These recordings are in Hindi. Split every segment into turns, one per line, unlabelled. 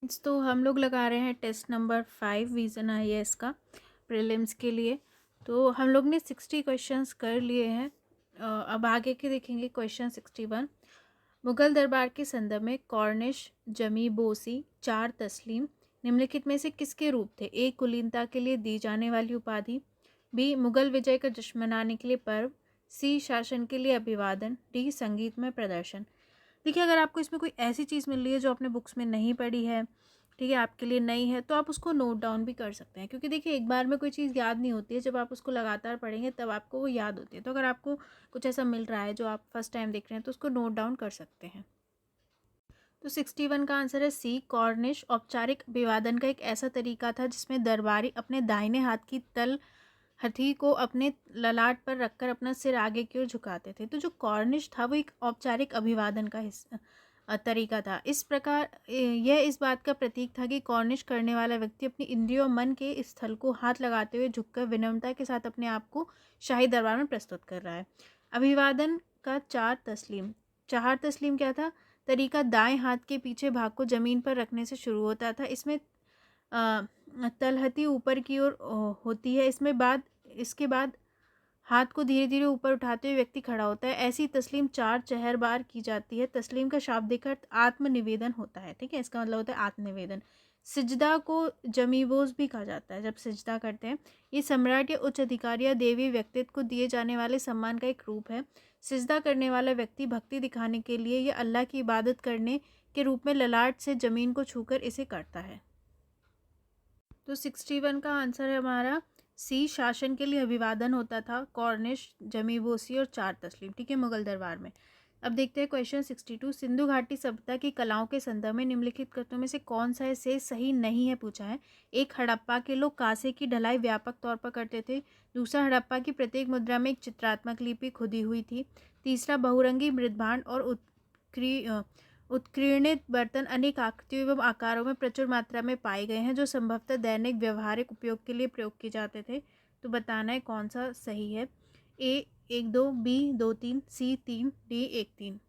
तो हम लोग लगा रहे हैं टेस्ट नंबर 5 विज़न आईएएस का प्रीलिम्स के लिए। तो हम लोग ने 60 क्वेश्चंस कर लिए हैं। अब आगे के देखेंगे क्वेश्चन 61। मुगल दरबार के संदर्भ में कॉर्निश, जमी, बोसी, चार तस्लीम निम्नलिखित में से किसके रूप थे? ए, कुलीनता के लिए दी जाने वाली उपाधि। बी, मुगल विजय का जश्न मनाने के लिए पर्व। सी, शासन के लिए अभिवादन। डी, संगीत में प्रदर्शन। देखिए, अगर आपको इसमें कोई ऐसी चीज़ मिल रही है जो आपने बुक्स में नहीं पढ़ी है, ठीक है, आपके लिए नई है, तो आप उसको नोट डाउन भी कर सकते हैं, क्योंकि देखिए एक बार में कोई चीज़ याद नहीं होती है। जब आप उसको लगातार पढ़ेंगे तब आपको वो याद होती है। तो अगर आपको कुछ ऐसा मिल रहा है जो आप फर्स्ट टाइम देख रहे हैं तो उसको नोट डाउन कर सकते हैं। तो 61 का आंसर है सी, कॉर्निश। औपचारिक अभिवादन का एक ऐसा तरीका था जिसमें दरबारी अपने दाहिने हाथ की तल हथी को अपने ललाट पर रखकर अपना सिर आगे की ओर झुकाते थे। तो जो कॉर्निश था वो एक औपचारिक अभिवादन का तरीका था। इस प्रकार यह इस बात का प्रतीक था कि कॉर्निश करने वाला व्यक्ति अपनी इंद्रियों और मन के स्थल को हाथ लगाते हुए झुककर विनम्रता के साथ अपने आप को शाही दरबार में प्रस्तुत कर रहा है। अभिवादन का चार तस्लीम क्या था? तरीका दाएं हाथ के पीछे भाग को जमीन पर रखने से शुरू होता था। इसमें तलहटी ऊपर की ओर होती है। इसके बाद हाथ को धीरे धीरे ऊपर उठाते हुए व्यक्ति खड़ा होता है। ऐसी तस्लीम 4 चहर बार की जाती है। तस्लीम का शाब्दिक अर्थ आत्मनिवेदन होता है। ठीक है, इसका मतलब होता है आत्मनिवेदन। सिजदा को जमीबोज भी कहा जाता है जब सिजदा करते हैं। ये सम्राट या उच्च अधिकारी या देवी व्यक्तित्व को दिए जाने वाले सम्मान का एक रूप है। सिजदा करने वाला व्यक्ति भक्ति दिखाने के लिए या अल्लाह की इबादत करने के रूप में ललाट से जमीन को छूकर इसे करता है। तो 61 का आंसर है हमारा सी, शासन के लिए अभिवादन होता था। कॉर्निश, जमीबोसी और चार तस्लीम, ठीक है, मुगल दरबार में। अब देखते हैं क्वेश्चन 62। सिंधु घाटी सभ्यता की कलाओं के संदर्भ में निम्नलिखित कथनों में से कौन सा से सही नहीं है पूछा है। एक, हड़प्पा के लोग कांसे की ढलाई व्यापक तौर पर करते थे। दूसरा, हड़प्पा की प्रत्येक मुद्रा में एक चित्रात्मक लिपि खुदी हुई थी। तीसरा, बहुरंगी मृदभांड और उत्कीर्णित बर्तन अनेक आकृतियों एवं आकारों में प्रचुर मात्रा में पाए गए हैं जो संभवतः दैनिक व्यवहारिक उपयोग के लिए प्रयोग किए जाते थे। तो बताना है कौन सा सही है। ए 1-2, बी 2-3, सी 3, डी 1-3।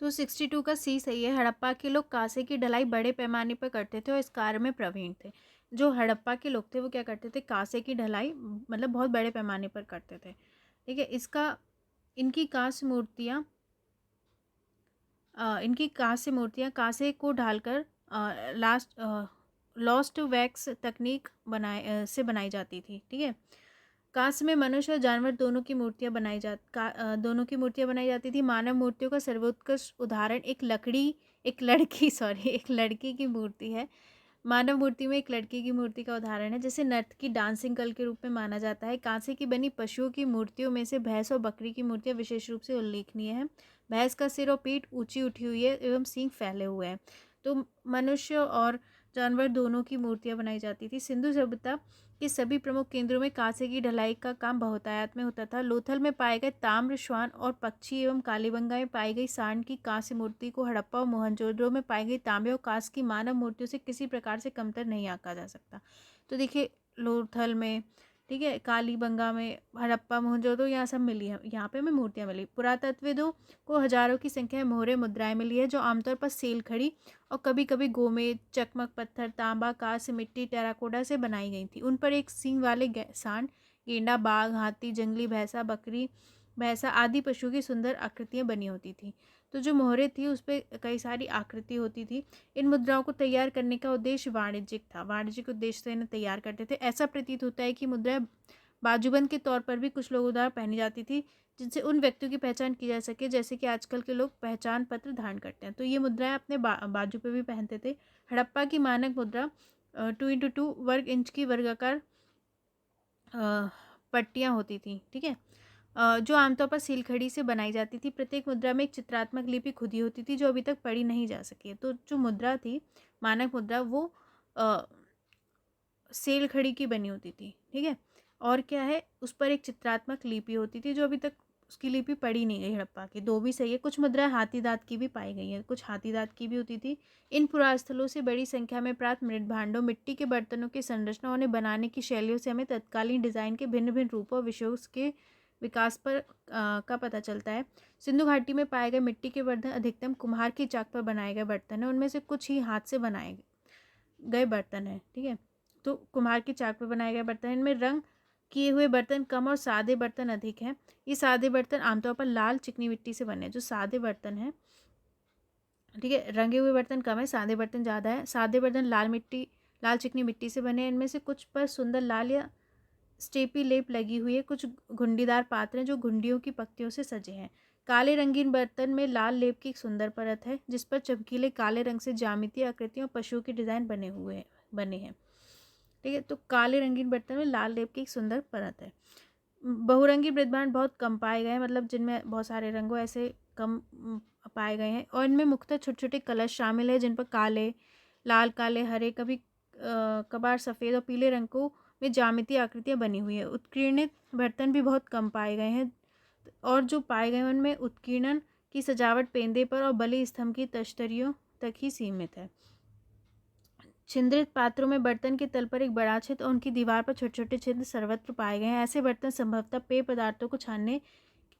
तो 62 का सी सही है। हड़प्पा के लोग कांसे की ढलाई बड़े पैमाने पर करते थे और इस कार्य में प्रवीण थे। जो हड़प्पा के लोग थे वो क्या करते थे? कांसे की ढलाई मतलब बहुत बड़े पैमाने पर करते थे। ठीक है, इनकी कांस्य मूर्तियाँ इनकी कांस्य मूर्तियाँ कांसे को ढालकर लॉस्ट वैक्स तकनीक से बनाई जाती थी। ठीक है, कांस्य में मनुष्य और जानवर दोनों की मूर्तियाँ बनाई जाती थी। मानव मूर्तियों का सर्वोत्कृष्ट उदाहरण एक लड़की की मूर्ति है। मानव मूर्ति में एक लड़की की मूर्ति का उदाहरण है जिसे नर्तकी डांसिंग गर्ल के रूप में माना जाता है। कांसे की बनी पशुओं की मूर्तियों में से भैंस और बकरी की मूर्तियां विशेष रूप से उल्लेखनीय है। भैंस का सिर और पीठ ऊंची उठी हुई है एवं सींग फैले हुए हैं। तो मनुष्य और जानवर दोनों की मूर्तियां बनाई जाती थी। सिंधु सभ्यता के सभी प्रमुख केंद्रों में कांसे की ढलाई का काम बहुतायत में होता था। लोथल में पाए गए ताम्र, श्वान और पक्षी एवं कालीबंगा में पाई गई सांड की कांस्य मूर्ति को हड़प्पा और मोहनजोदड़ो में पाई गई तांबे और कांस्य की मानव मूर्तियों से किसी प्रकार से कमतर नहीं आंका जा सकता। तो देखिए, लोथल में, ठीक है, कालीबंगा में, हड़प्पा, मोहनजोदड़ो, यहाँ सब मिली है। यहाँ पे हमें मूर्तियाँ मिली। पुरातत्वविदों को हजारों की संख्या में मोहरें मुद्राएं मिली है जो आमतौर पर सेल खड़ी और कभी कभी गोमेद, चकमक पत्थर, तांबा, कांस्य, मिट्टी, टेराकोटा से बनाई गई थी। उन पर एक सींग वाले सांड, गेंडा, बाघ, हाथी, जंगली भैंसा, बकरी, भैंसा आदि पशु की सुंदर आकृतियां बनी होती थी। तो जो मोहरें थी उस पर कई सारी आकृति होती थी। इन मुद्राओं को तैयार करने का उद्देश्य वाणिज्यिक था। वाणिज्यिक उद्देश्य से इन्हें तैयार करते थे। ऐसा प्रतीत होता है कि मुद्राएं बाजूबंद के तौर पर भी कुछ लोगों द्वारा पहनी जाती थी जिनसे उन व्यक्तियों की पहचान की जा सके जैसे कि आजकल के लोग पहचान पत्र धारण करते हैं। तो ये मुद्राएं अपने बाजू पे भी पहनते थे। हड़प्पा की मानक मुद्रा 2x2 वर्ग इंच की वर्गाकार पट्टियाँ होती थी। ठीक है, जो आमतौर पर सीलखड़ी से बनाई जाती थी। प्रत्येक मुद्रा में एक चित्रात्मक लिपि खुदी होती थी जो अभी तक पढ़ी नहीं जा सकी है। तो जो मुद्रा थी, मानक मुद्रा, वो सेलखड़ी की बनी होती थी। ठीक है, और क्या है, उस पर एक चित्रात्मक लिपि होती थी जो अभी तक उसकी लिपि पढ़ी नहीं गई हड़प्पा की। दो भी सही है। कुछ मुद्राएं हाथी दांत की भी पाई गई है, कुछ हाथी दांत की भी होती थी। इन पुरास्थलों से बड़ी संख्या में प्राप्त मृदभांडों, मिट्टी के बर्तनों की संरचना, उन्हें बनाने की शैलियों से हमें तत्कालीन डिजाइन के भिन्न भिन्न रूपों और विषयों के विकास पर का पता चलता है। सिंधु घाटी में पाए गए मिट्टी के बर्तन अधिकतम कुम्हार की चाक पर बनाए गए बर्तन हैं। उनमें से कुछ ही हाथ से बनाए गए। गए बर्तन हैं, ठीक है। तो कुम्हार की चाक पे बनाए गए बर्तन, इनमें रंग किए हुए बर्तन कम और सादे बर्तन अधिक हैं। ये सादे बर्तन आमतौर पर लाल चिकनी मिट्टी से बने हैं। जो सादे बर्तन हैं, ठीक है, रंगे हुए बर्तन कम है, सादे बर्तन ज़्यादा है। सादे बर्तन लाल चिकनी मिट्टी से बने हैं। इनमें से कुछ पर सुंदर लाल या स्टेपी लेप लगी हुई है। कुछ घुंडीदार पात्र हैं जो घुंडियों की पत्तियों से सजे हैं। काले रंगीन बर्तन में लाल लेप की एक सुंदर परत है जिस पर चमकीले काले रंग से ज्यामितीय आकृतियों और पशुओं के डिजाइन बने हैं, ठीक है। तो काले रंगीन बर्तन में लाल लेप की एक सुंदर परत है। बहुरंगी मृदभांड बहुत कम पाए गए हैं, मतलब जिनमें बहुत सारे रंगों ऐसे कम पाए गए हैं। और इनमें मुख्यतः छोटे छोटे कलश शामिल है जिन पर काले, लाल, काले, हरे, कभी कभार सफ़ेद और पीले रंगों में ज्यामितीय आकृतियाँ बनी हुई है। उत्कीर्णित बर्तन भी बहुत कम पाए गए हैं और जो पाए गए हैं उनमें उत्कीर्णन की सजावट पेंदे पर और बलि स्तंभ की तश्तरियों तक ही सीमित है। छिद्रित पात्रों में बर्तन के तल पर एक बड़ा छिद्र और उनकी दीवार पर छोटे छोटे छिद्र सर्वत्र पाए गए हैं। ऐसे बर्तन संभवतः पेय पदार्थों को छानने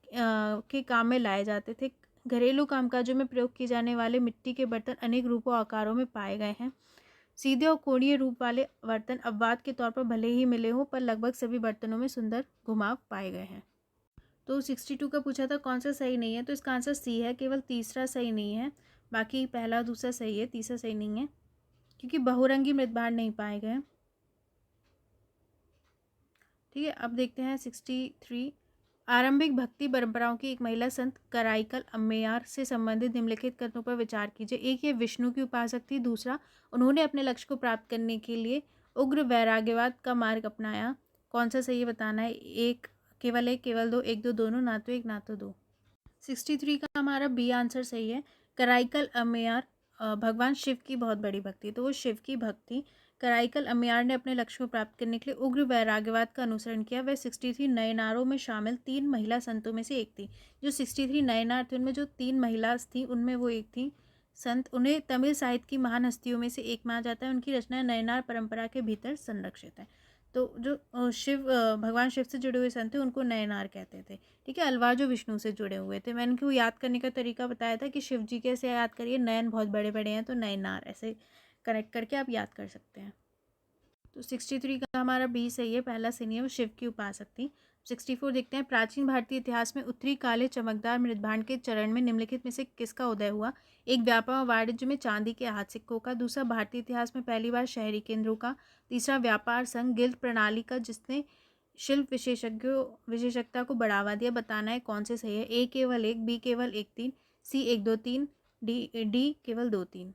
के काम में लाए जाते थे। घरेलू कामकाजों में प्रयोग किए जाने वाले मिट्टी के बर्तन अनेक रूपों और आकारों में पाए गए हैं। सीधे और कोणीय रूप वाले बर्तन अपवाद के तौर पर भले ही मिले हों, पर लगभग सभी बर्तनों में सुंदर घुमाव पाए गए हैं। तो 62 का पूछा था कौन सा सही नहीं है, तो इसका आंसर सी है। केवल तीसरा सही नहीं है, बाकी पहला दूसरा सही है, तीसरा सही नहीं है क्योंकि बहुरंगी मृदभांड नहीं पाए गए। ठीक है, अब देखते हैं 63। आरंभिक भक्ति परंपराओं की एक महिला संत कराईकल अम्मेयार से संबंधित निम्नलिखित कथनों पर विचार कीजिए। एक, ये विष्णु की उपासक थी। दूसरा, उन्होंने अपने लक्ष्य को प्राप्त करने के लिए उग्र वैराग्यवाद का मार्ग अपनाया। कौन सा सही है बताना है। एक, केवल दो, एक दो दोनों, ना तो एक ना तो दो। 63 का हमारा बी आंसर सही है। कराईकल अम्मेयार भगवान शिव की बहुत बड़ी भक्ति, तो वो शिव की भक्ति। कराईकल अम्मेयार ने अपने लक्ष्य को प्राप्त करने के लिए उग्र वैराग्यवाद का अनुसरण किया। वह 63 नयनारों में शामिल 3 महिला संतों में से एक थी। जो 63 नयनार थे उनमें जो 3 महिला थी उनमें वो एक थी संत। उन्हें तमिल साहित्य की महान हस्तियों में से एक माना जाता है। उनकी रचना नयनार परंपरा के भीतर संरक्षित है। तो जो भगवान शिव से जुड़े हुए संत थे उनको नयनार कहते थे, ठीक है। अलवार जो विष्णु से जुड़े हुए थे। मैंने उनको याद करने का तरीका बताया था कि शिव जी कैसे याद करिए, नयन बहुत बड़े बड़े हैं तो नयनार, ऐसे कनेक्ट करके आप याद कर सकते हैं। तो 63 का हमारा बी सही है, पहला सही है, वो शिव की उपासक थी। 64 देखते हैं। प्राचीन भारतीय इतिहास में उत्तरी काले चमकदार मृदभांड के चरण में निम्नलिखित में से किसका उदय हुआ। एक, व्यापार और वाणिज्य में चांदी के हाथ सिक्कों का। दूसरा, भारतीय इतिहास में पहली बार शहरी केंद्रों का। तीसरा, व्यापार संघ गिल्ड प्रणाली का जिसने शिल्प विशेषज्ञता को बढ़ावा दिया। बताना है कौन से सही है। ए केवल एक, बी केवल एक तीन, सी एक दो तीन, डी केवल दो तीन।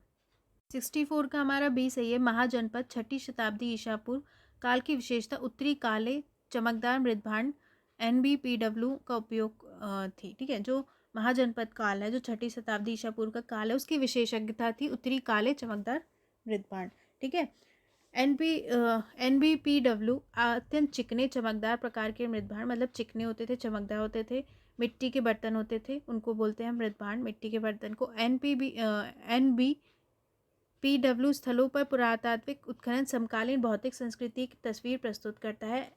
64 का हमारा बी सही है। महाजनपद 6ठी शताब्दी ईसा पूर्व काल की विशेषता उत्तरी काले चमकदार मृदभांड NBPW का उपयोग थी, ठीक है। जो महाजनपद काल है, जो 6ठी शताब्दी ईसा पूर्व का काल है, उसकी विशेषज्ञता थी उत्तरी काले चमकदार मृदभांड, ठीक है। NBPW अत्यंत चिकने चमकदार प्रकार के मृदभांड, मतलब चिकने होते थे, चमकदार होते थे, मिट्टी के बर्तन होते थे, उनको बोलते हैं मृदभांड। मिट्टी के बर्तन को NBPW स्थलों पर पुरातात्विक उत्खनन समकालीन भौतिक संस्कृति की तस्वीर प्रस्तुत करता है।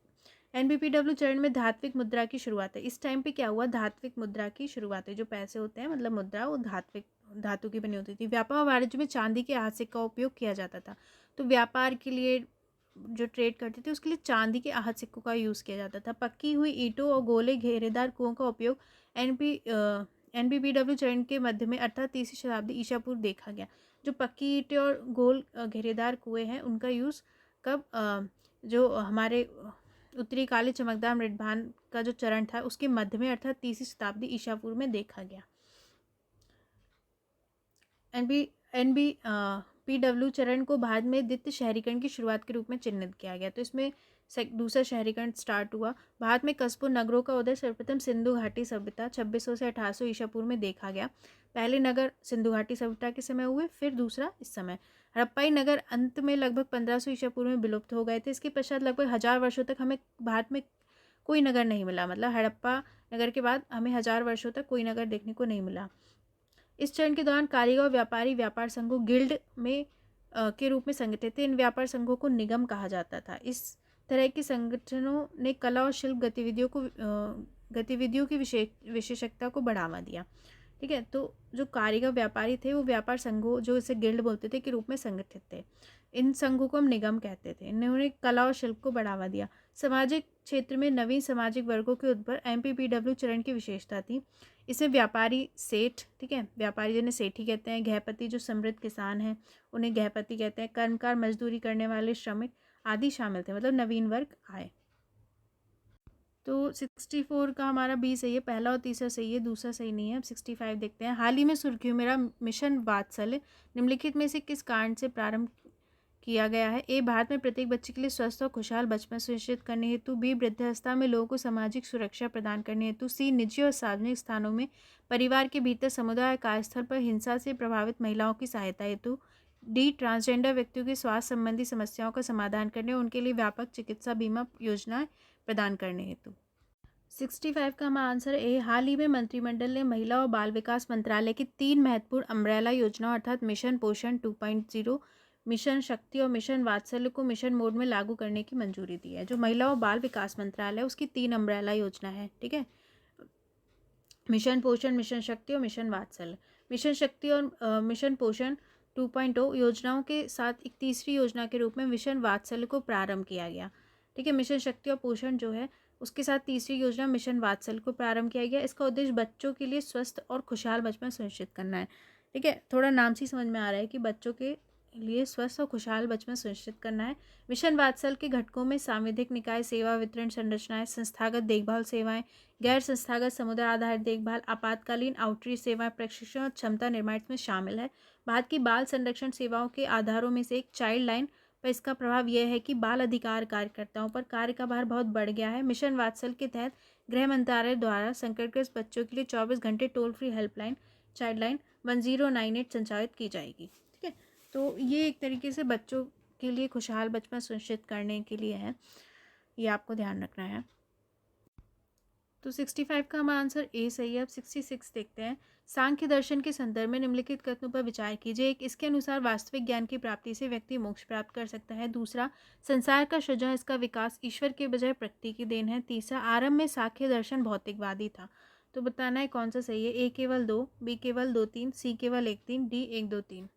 NBPW चरण में धात्विक मुद्रा की शुरुआत है। इस टाइम पे क्या हुआ, धात्विक मुद्रा की शुरुआत है। जो पैसे होते हैं मतलब मुद्रा, वो धातु की बनी होती थी। व्यापार और वाणिज्य में चांदी के आहत सिक्का का उपयोग किया जाता था। तो व्यापार के लिए जो ट्रेड करते थे उसके लिए चांदी के आहत सिक्कों का यूज़ किया जाता था। पक्की हुई ईंटों और गोले घेरेदार कुओं का उपयोग NBPW चरण के मध्य में अर्थात 3री शताब्दी ईसा पूर्व देखा गया। जो पक्की ईंटें और गोल घेरेदार कुएं हैं उनका यूज़ कब, जो हमारे उत्तरी काले चमकदार मृदभांड का जो चरण था उसके मध्य में अर्थात 3री शताब्दी ईसा पूर्व में देखा गया। NBPW चरण को भारत में द्वितीय शहरीकरण की शुरुआत के रूप में चिन्हित किया गया। तो इसमें दूसरा शहरीकरण स्टार्ट हुआ। भारत में कस्बों नगरों का उदय सर्वप्रथम सिंधु घाटी सभ्यता 2600 से 1800 ईसा पूर्व में देखा गया। पहले नगर सिंधु घाटी सभ्यता के समय हुए, फिर दूसरा इस समय। हड़प्पाई नगर अंत में लगभग 1500 ईसा पूर्व में विलुप्त हो गए थे। इसके पश्चात लगभग 1000 वर्षों तक हमें भारत में कोई नगर नहीं मिला, मतलब हड़प्पा नगर के बाद हमें 1000 वर्षों तक कोई नगर देखने को नहीं मिला। इस चरण के दौरान कारीगर और व्यापारी व्यापार संघों गिल्ड में के रूप में संगठित थे। इन व्यापार संघों को निगम कहा जाता था। इस तरह के संगठनों ने कला और शिल्प गतिविधियों की विशेषज्ञता को बढ़ावा दिया, ठीक है। तो जो कारीगर व्यापारी थे वो व्यापार संघों, जो इसे गिल्ड बोलते थे, के रूप में संगठित थे। इन संघों को हम निगम कहते थे। इन्होंने कला और शिल्प को बढ़ावा दिया। सामाजिक क्षेत्र में नवीन सामाजिक वर्गों के उद्भव एमपीपीडब्ल्यू चरण की विशेषता थी। इसमें व्यापारी सेठ, ठीक है, व्यापारी जिन्हें सेठी कहते हैं, गृहपति जो समृद्ध किसान हैं उन्हें गृहपति कहते हैं, कर्मकार मजदूरी करने वाले श्रमिक आदि शामिल थे, मतलब नवीन वर्ग आए। तो 64 का हमारा बी सही है, पहला और तीसरा सही है, दूसरा सही नहीं है। अब 65 देखते हैं। हाल ही में सुर्खियों में मेरा मिशन वात्सल्य निम्नलिखित में से किस कारण से प्रारंभ किया गया है? ए, भारत में प्रत्येक बच्चे के लिए स्वस्थ और खुशहाल बचपन सुनिश्चित करने हेतु। बी, वृद्धावस्था में लोगों को सामाजिक सुरक्षा प्रदान करने हेतु। सी, निजी और सार्वजनिक स्थानों में परिवार के भीतर समुदाय कार्यस्थल पर हिंसा से प्रभावित महिलाओं की सहायता हेतु। डी, ट्रांसजेंडर व्यक्तियों की स्वास्थ्य संबंधी समस्याओं का समाधान करने और उनके लिए व्यापक चिकित्सा बीमा योजनाएं प्रदान करने हेतु। 65 का हमारा आंसर ए, हाल ही में मंत्रिमंडल ने महिला और बाल विकास मंत्रालय की 3 महत्वपूर्ण अम्ब्रेला योजनाओं अर्थात मिशन पोषण 2.0, मिशन शक्ति और मिशन वात्सल्य को मिशन मोड में लागू करने की मंजूरी दी है। जो महिला और बाल विकास मंत्रालय है उसकी 3 अम्ब्रेला योजना है, ठीक है, मिशन पोषण, मिशन शक्ति और मिशन वात्सल्य। मिशन शक्ति और मिशन पोषण 2.0 योजनाओं के साथ एक तीसरी योजना के रूप में मिशन वात्सल्य को प्रारंभ किया गया, ठीक है। मिशन शक्ति और पोषण जो है उसके साथ तीसरी योजना मिशन वात्सल्य को प्रारंभ किया गया। इसका उद्देश्य बच्चों के लिए स्वस्थ और खुशहाल बचपन सुनिश्चित करना है, ठीक है। थोड़ा नाम से समझ में आ रहा है कि बच्चों के लिए स्वस्थ और खुशहाल बचपन सुनिश्चित करना है। मिशन वात्सल्य के घटकों में सांविधिक निकाय सेवा वितरण संरचनाएं, संस्थागत देखभाल सेवाएं, गैर संस्थागत समुदाय आधारित देखभाल, आपातकालीन आउटरीच सेवाएं, प्रशिक्षण और क्षमता निर्माण में शामिल है। भारत की बाल संरक्षण सेवाओं के आधारों में से एक चाइल्ड लाइन पर इसका प्रभाव यह है कि बाल अधिकार कार्यकर्ताओं पर कार्य का भार बहुत बढ़ गया है। मिशन वात्सल्य के तहत गृह मंत्रालय द्वारा संकटग्रस्त बच्चों के लिए 24 घंटे toll free helpline child line 1098 संचालित की जाएगी, ठीक है। तो ये एक तरीके से बच्चों के लिए खुशहाल बचपन सुनिश्चित करने के लिए है, ये आपको ध्यान रखना है। तो 65 का हमारा आंसर ए सही है। अब 66 देखते हैं। सांख्य दर्शन के संदर्भ में निम्नलिखित कथनों पर विचार कीजिए। एक, इसके अनुसार वास्तविक ज्ञान की प्राप्ति से व्यक्ति मोक्ष प्राप्त कर सकता है। दूसरा, संसार का सृजन, इसका विकास ईश्वर के बजाय प्रकृति की देन है। तीसरा, आरंभ में सांख्य दर्शन भौतिकवादी था। तो बताना है कौन सा सही है। ए केवल 2, बी केवल 2 3, सी केवल 1 3, डी 1 2 3।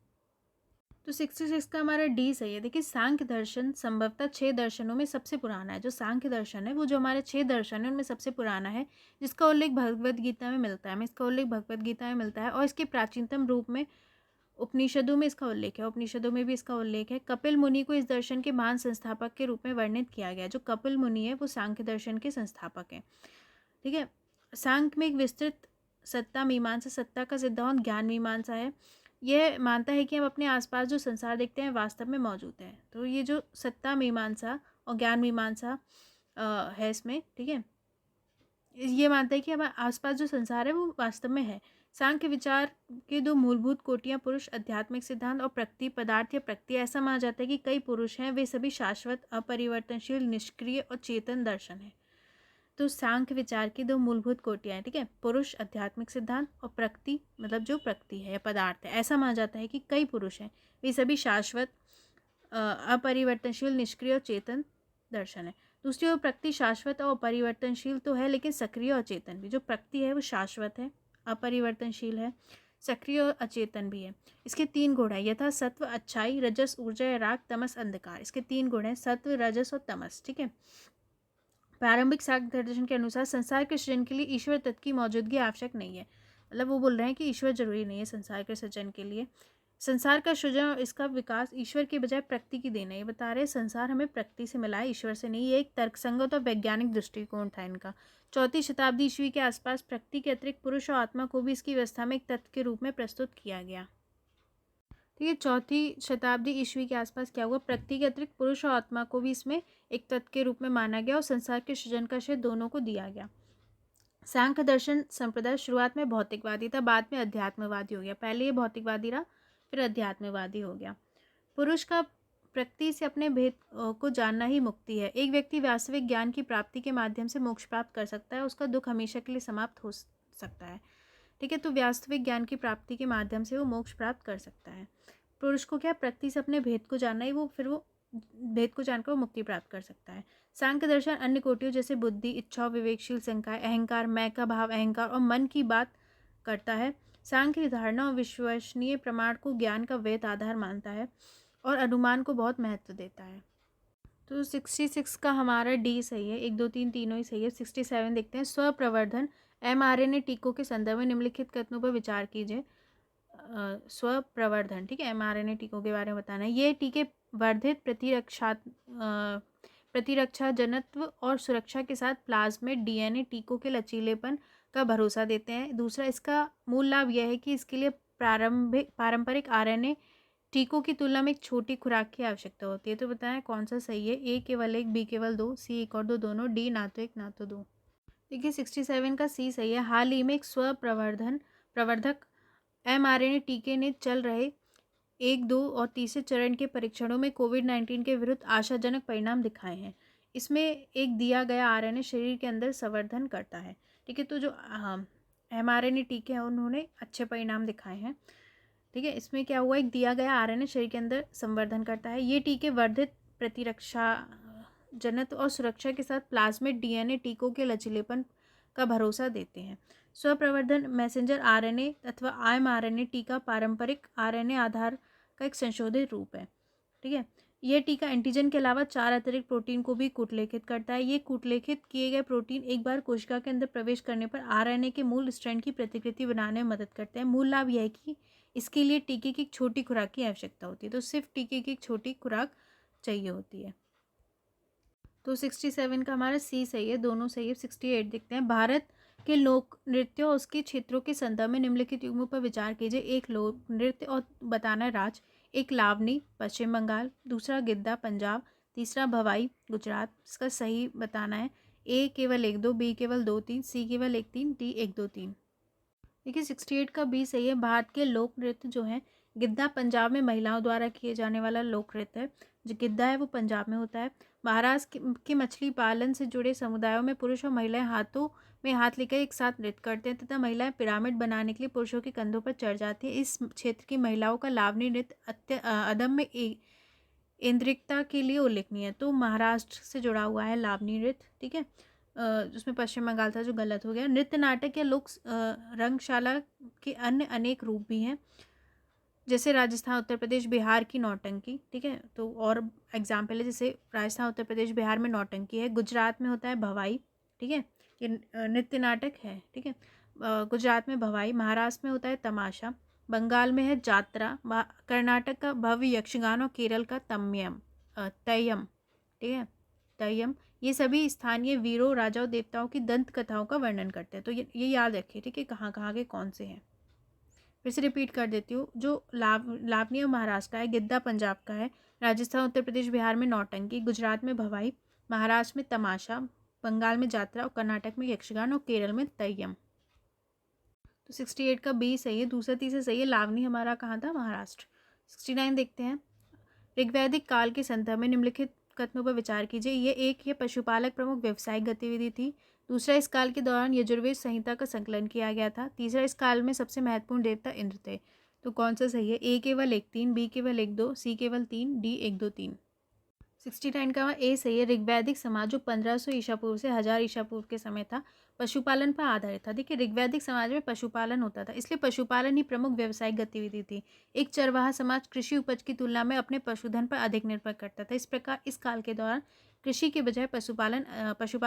तो 66 का हमारा डी सही है। देखिए, सांख्य दर्शन संभवतः 6 दर्शनों में सबसे पुराना है। जो सांख्य दर्शन है वो जो हमारे 6 दर्शन है उनमें सबसे पुराना है, जिसका उल्लेख भगवद गीता में मिलता है। इसका उल्लेख भगवद गीता में मिलता है और इसके प्राचीनतम रूप में उपनिषदों में इसका उल्लेख है। उपनिषदों में भी इसका उल्लेख है। कपिल मुनि को इस दर्शन के महान संस्थापक के रूप में वर्णित किया गया। जो कपिल मुनि है वो सांख्य दर्शन के संस्थापक हैं, ठीक है। सांख्य में एक विस्तृत सत्ता मीमांसा, सत्ता का सिद्धांत ज्ञान मीमांसा है। यह मानता है कि हम अपने आसपास जो संसार देखते हैं वास्तव में मौजूद है। तो ये जो सत्ता मीमांसा और ज्ञान मीमांसा है इसमें, ठीक है, ये मानता है कि हमारे आसपास जो संसार है वो वास्तव में है। सांख्य विचार के 2 मूलभूत कोटियां पुरुष आध्यात्मिक सिद्धांत और प्रकृति पदार्थ या प्रकृति। ऐसा माना जाता है कि कई पुरुष हैं, वे सभी शाश्वत, अपरिवर्तनशील, निष्क्रिय और चेतन दर्शन है। तो सांख्य विचार की 2 मूलभूत कोटियां हैं, ठीक है, पुरुष आध्यात्मिक सिद्धांत और प्रकृति, मतलब जो प्रकृति है या पदार्थ है। ऐसा माना जाता है कि कई पुरुष हैं, वे सभी शाश्वत, अपरिवर्तनशील, निष्क्रिय और चेतन दर्शन है। दूसरी ओर प्रकृति शाश्वत और अपरिवर्तनशील तो है, लेकिन सक्रिय और चेतन भी। जो प्रकृति है वो शाश्वत है, अपरिवर्तनशील है, सक्रिय और अचेतन भी है। इसके 3 गुण हैं, यथा सत्व अच्छाई, रजस ऊर्जा या राग, तमस अंधकार। इसके 3 गुण हैं, सत्व, रजस और तमस, ठीक है। प्रारंभिक सांख्य दर्शन के अनुसार संसार के सृजन के लिए ईश्वर तत्व की मौजूदगी आवश्यक नहीं है। मतलब वो बोल रहे हैं कि ईश्वर जरूरी नहीं है संसार के सृजन के लिए। संसार का सृजन और इसका विकास ईश्वर के बजाय प्रकृति की देन है। ये बता रहे हैं संसार हमें प्रकृति से मिला है, ईश्वर से नहीं। ये एक तर्कसंगत और वैज्ञानिक दृष्टिकोण था इनका। 4वीं शताब्दी ईस्वी के आसपास प्रकृति के अतिरिक्त पुरुष और आत्मा को भी इसकी व्यवस्था में एक तत्व के रूप में प्रस्तुत किया गया। ठीक है, 4वीं शताब्दी ईस्वी के आसपास क्या हुआ, प्रकृति के अतिरिक्त पुरुष और आत्मा को भी इसमें एक तत्व के रूप में माना गया और संसार के सृजन का श्रेय दोनों को दिया गया। सांख्य दर्शन संप्रदाय शुरुआत में भौतिकवादी था, बाद में अध्यात्मवादी हो गया। पहले ये भौतिकवादी रहा, फिर अध्यात्मवादी हो गया। पुरुष का प्रकृति से अपने भेद को जानना ही मुक्ति है। एक व्यक्ति वास्तविक ज्ञान की प्राप्ति के माध्यम से मोक्ष प्राप्त कर सकता है, उसका दुख हमेशा के लिए समाप्त हो सकता है। ठीक है, तो वास्तविक ज्ञान की प्राप्ति के माध्यम से वो मोक्ष प्राप्त कर सकता है। पुरुष को क्या, प्रकृति से अपने भेद को जानना ही, वो फिर वो भेद को जानकर वो मुक्ति प्राप्त कर सकता है। सांख्य दर्शन अन्य कोटियों जैसे बुद्धि, इच्छा, विवेकशील संकाय, अहंकार, मैं का भाव, अहंकार और मन की बात करता है। सांख्य धारणा और विश्वसनीय प्रमाण को ज्ञान का वैध आधार मानता है और अनुमान को बहुत महत्व देता है। तो 66 का हमारा डी सही है, 1 2 3 तीनों ही सही है। 67 देखते हैं, स्वप्रवर्धन mRNA टीकों के संदर्भ में निम्नलिखित कथनों पर विचार कीजिए। स्वप्रवर्धन, ठीक है, mRNA टीकों के बारे में बताना है। ये टीके वर्धित प्रतिरक्षा जनत्व और सुरक्षा के साथ प्लाज्मिड DNA टीकों के लचीलेपन का भरोसा देते हैं। दूसरा, इसका मूल लाभ यह है कि इसके लिए पारंपरिक RNA टीकों की तुलना में एक छोटी खुराक की आवश्यकता होती है। तो बताएं कौन सा सही है। ए केवल 1, बी केवल 2, सी 1 और 2 दोनों, डी ना तो 1 ना तो 2। देखिए 67 का सी सही है। हाल ही में एक प्रवर्धक mRNA टीके ने चल रहे 1, 2 और तीसरे चरण के परीक्षणों में कोविड-19 के विरुद्ध आशाजनक परिणाम दिखाए हैं। इसमें एक दिया गया RNA शरीर के अंदर संवर्धन करता है, ठीक है। तो जो mRNA टीके हैं उन्होंने अच्छे परिणाम दिखाए हैं, ठीक है। इसमें क्या हुआ, एक दिया गया RNA शरीर के अंदर संवर्धन करता है। ये टीके वर्धित प्रतिरक्षा जनत्व और सुरक्षा के साथ प्लाज्मिड DNA टीकों के लचीलेपन का भरोसा देते हैं। स्वप्रवर्धन मैसेंजर RNA अथवा mRNA टीका पारंपरिक RNA आधार का एक संशोधित रूप है, ठीक है। यह टीका एंटीजन के अलावा 4 अतिरिक्त प्रोटीन को भी कूटलेखित करता है। ये कूटलेखित किए गए प्रोटीन एक बार कोशिका के अंदर प्रवेश करने पर RNA के मूल स्ट्रैंड की प्रतिकृति बनाने में मदद करते हैं। मूल लाभ यह है कि इसके लिए टीके की एक छोटी खुराक की आवश्यकता होती है। तो सिर्फ टीके की एक छोटी खुराक चाहिए होती है। तो 67 का हमारा सी सही है, दोनों सही है। 68 देखते हैं, भारत के लोक नृत्य और उसके क्षेत्रों के संदर्भ में निम्नलिखित युग्मों पर विचार कीजिए। एक लोक नृत्य और बताना राज्य, एक लावनी पश्चिम बंगाल, दूसरा गिद्दा पंजाब, तीसरा भवाई गुजरात। इसका सही बताना है। ए केवल 1 2, बी केवल 2 3, सी केवल 1 3, डी 1 2 3। देखिए 68 का बी सही है। भारत के लोक नृत्य जो है, गिद्दा पंजाब में महिलाओं द्वारा किए जाने वाला लोक नृत्य है। जो गिद्दा है वो पंजाब में होता है। महाराष्ट्र के मछली पालन से जुड़े समुदायों में पुरुष और महिलाएं हाथों में हाथ लेकर एक साथ नृत्य करते हैं तथा महिलाएं पिरामिड बनाने के लिए पुरुषों के कंधों पर चढ़ जाती है। इस क्षेत्र की महिलाओं का लावनी नृत्य अदम्य इंद्रिकता के लिए उल्लेखनीय है। तो महाराष्ट्र से जुड़ा हुआ है लावनी नृत्य, ठीक है। उसमें पश्चिम बंगाल था जो गलत हो गया। नृत्य नाटक या लोक रंगशाला के अन्य अनेक रूप भी हैं, जैसे राजस्थान उत्तर प्रदेश बिहार की नौटंकी, ठीक है। तो और एग्जाम्पल है, जैसे राजस्थान उत्तर प्रदेश बिहार में नौटंकी है, गुजरात में होता है भवाई, ठीक है। ये नृत्य नाटक है, ठीक है। गुजरात में भवाई, महाराष्ट्र में होता है तमाशा, बंगाल में है जात्रा, कर्नाटक का भव्य यक्षगान और केरल का तय्यम, ठीक है, तय्यम। ये सभी स्थानीय वीरों राजाओं देवताओं की दंत कथाओं का वर्णन करते हैं। तो ये याद रखिए, ठीक है, कहाँ कहाँ के कौन से हैं। फिर से रिपीट कर देती हूँ। जो लावनी महाराष्ट्र का है, गिद्दा पंजाब का है, राजस्थान उत्तर प्रदेश बिहार में नौटंकी, गुजरात में भवाई, महाराष्ट्र में तमाशा, बंगाल में जात्रा और कर्नाटक में यक्षगान और केरल में तय्यम। तो 68 का बी सही है, दूसरा तीसरा सही है। लावनी हमारा कहाँ था, महाराष्ट्र। 69 देखते हैं, ऋग्वैदिक काल के संदर्भ में निम्नलिखित कथनों पर विचार कीजिए। ये पशुपालक प्रमुख व्यावसायिक गतिविधि थी। दूसरा, इस काल के दौरान यजुर्वेद संहिता का संकलन किया गया था। तीसरा, इस काल में सबसे महत्वपूर्ण देवता इंद्र थे। तो कौन सा सही है। ए केवल 1 3, बी केवल 1 2, सी केवल 3, डी 1 2 3। 69 का ए सही है। ऋग्वैदिक समाज जो 1500 ईसा पूर्व से 1000 ईसा पूर्व के समय था, पशुपालन पर आधारित था। देखिए ऋग्वैदिक समाज में पशुपालन होता था, इसलिए पशुपालन ही प्रमुख व्यावसायिक गतिविधि थी। एक चरवाहा समाज कृषि उपज की तुलना में अपने पशुधन पर अधिक निर्भर करता था। इस प्रकार इस काल के दौरान कृषि के बजाय पशुपालन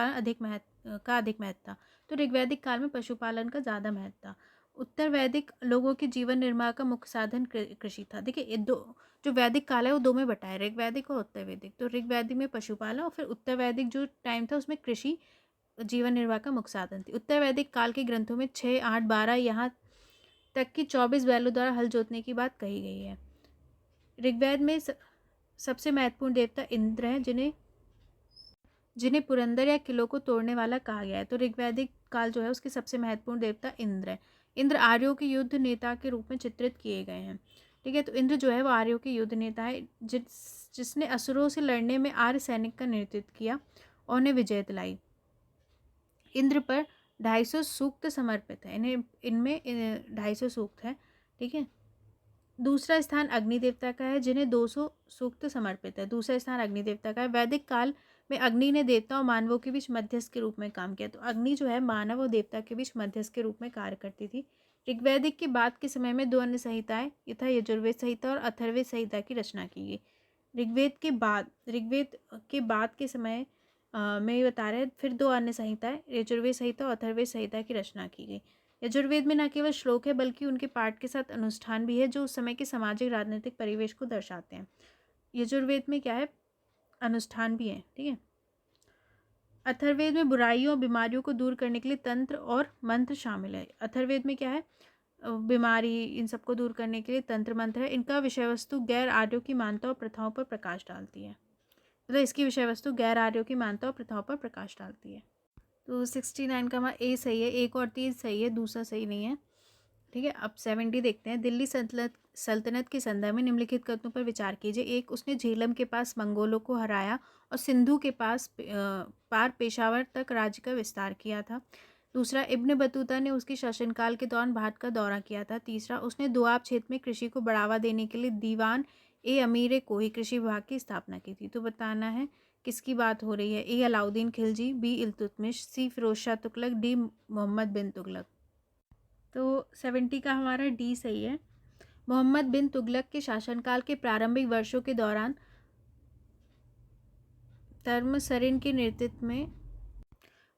अधिक महत्व था। तो ऋग्वैदिक काल में पशुपालन का ज़्यादा महत्व था। उत्तर वैदिक लोगों के जीवन निर्वाह का मुख्य साधन कृषि था। देखिए ये दो जो वैदिक काल है वो दो में बटा है, ऋग्वैदिक और उत्तर वैदिक। तो ऋग्वैदिक में पशुपालन और फिर उत्तर वैदिक जो टाइम था उसमें कृषि जीवन निर्वाह का मुख्य साधन थी। उत्तर वैदिक काल के ग्रंथों में 6 8 12 यहाँ तक कि 24 बैलों द्वारा हल जोतने की बात कही गई है। ऋग्वेद में सबसे महत्वपूर्ण देवता इंद्र हैं, जिन्हें पुरंदर या किलों को तोड़ने वाला कहा गया है। तो ऋग्वैदिक काल जो है उसके सबसे महत्वपूर्ण देवता इंद्र है। इंद्र आर्यों के युद्ध नेता के रूप में चित्रित किए गए हैं, ठीक है। तो इंद्र जो है वो आर्यों के युद्ध नेता है, जिसने असुरों से लड़ने में आर्य सैनिक का नेतृत्व किया और उन्हें विजय दिलाई। इंद्र पर 250 सूक्त समर्पित है, इनमें 250 सूक्त है, ठीक है। दूसरा स्थान अग्नि देवता का है, जिन्हें 200 सूक्त समर्पित है। दूसरा स्थान अग्नि देवता का है। वैदिक काल में अग्नि ने देवता और मानवों के बीच मध्यस्थ के रूप में काम किया। तो अग्नि जो है मानव और देवता के बीच मध्यस्थ के रूप में कार्य करती थी। ऋग्वैदिक के बाद के समय में 2 अन्य संहिताएं यथा यजुर्वेद संहिता और अथर्ववेद संहिता की रचना की गई। ऋग्वेद के बाद के समय में ये बता रहे हैं फिर 2 अन्य संहिताएं यजुर्वेद संहिता और अथर्ववेद संहिता की रचना की गई। यजुर्वेद में न केवल श्लोक है बल्कि उनके पाठ के साथ अनुष्ठान भी है जो उस समय के सामाजिक राजनीतिक परिवेश को दर्शाते हैं। यजुर्वेद में क्या है, अनुष्ठान भी है, ठीक है। अथर्ववेद में बुराइयों और बीमारियों को दूर करने के लिए तंत्र और मंत्र शामिल है। अथर्ववेद में क्या है, बीमारी इन सबको दूर करने के लिए तंत्र मंत्र है। इनका विषय वस्तु गैर आर्यों की मान्यता और प्रथाओं पर प्रकाश डालती है। मतलब इसकी विषय वस्तु गैर आर्यों की मान्यता और प्रथाओं पर प्रकाश डालती है। तो 69 का हमारा ए सही है, 1 और 3 सही है, दूसरा सही नहीं है, ठीक है। अब 70 देखते हैं। दिल्ली सल्तनत के संदर्भ में निम्नलिखित कथनों पर विचार कीजिए। 1, उसने झेलम के पास मंगोलों को हराया और सिंधु के पार पेशावर तक राज्य का विस्तार किया था। दूसरा, इब्न बतूता ने उसके शासनकाल के दौरान भारत का दौरा किया था। तीसरा, उसने दोआब क्षेत्र में कृषि को बढ़ावा देने के लिए दीवान ए अमीर कोही कृषि विभाग की स्थापना की थी। तो बताना है किसकी बात हो रही है। ए अलाउद्दीन खिलजी, बी इल्तुतमिश, सी फिरोज शाह तुगलक, डी मोहम्मद बिन तुगलक। तो 70 का हमारा डी सही है। मोहम्मद बिन तुगलक के शासनकाल के प्रारंभिक वर्षों के दौरान तर्मसरिन के नेतृत्व में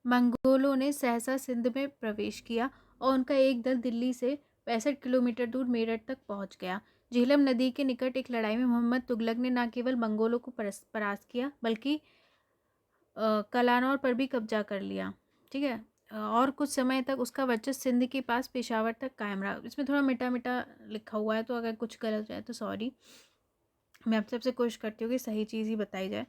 मंगोलों ने सहसा सिंध में प्रवेश किया और उनका एक दल दिल्ली से 65 किलोमीटर दूर मेरठ तक पहुंच गया। झेलम नदी के निकट एक लड़ाई में मोहम्मद तुगलक ने न केवल मंगोलों को परास्त किया बल्कि कलानौर पर भी कब्जा कर लिया, ठीक है। और कुछ समय तक उसका वर्चस्व सिंध के पास पेशावर तक कायम रहा। इसमें थोड़ा मिटा मिटा लिखा हुआ है तो अगर कुछ गलत जाए तो सॉरी। मैं आप सबसे कोशिश करती हूँ कि सही चीज़ ही बताई जाए।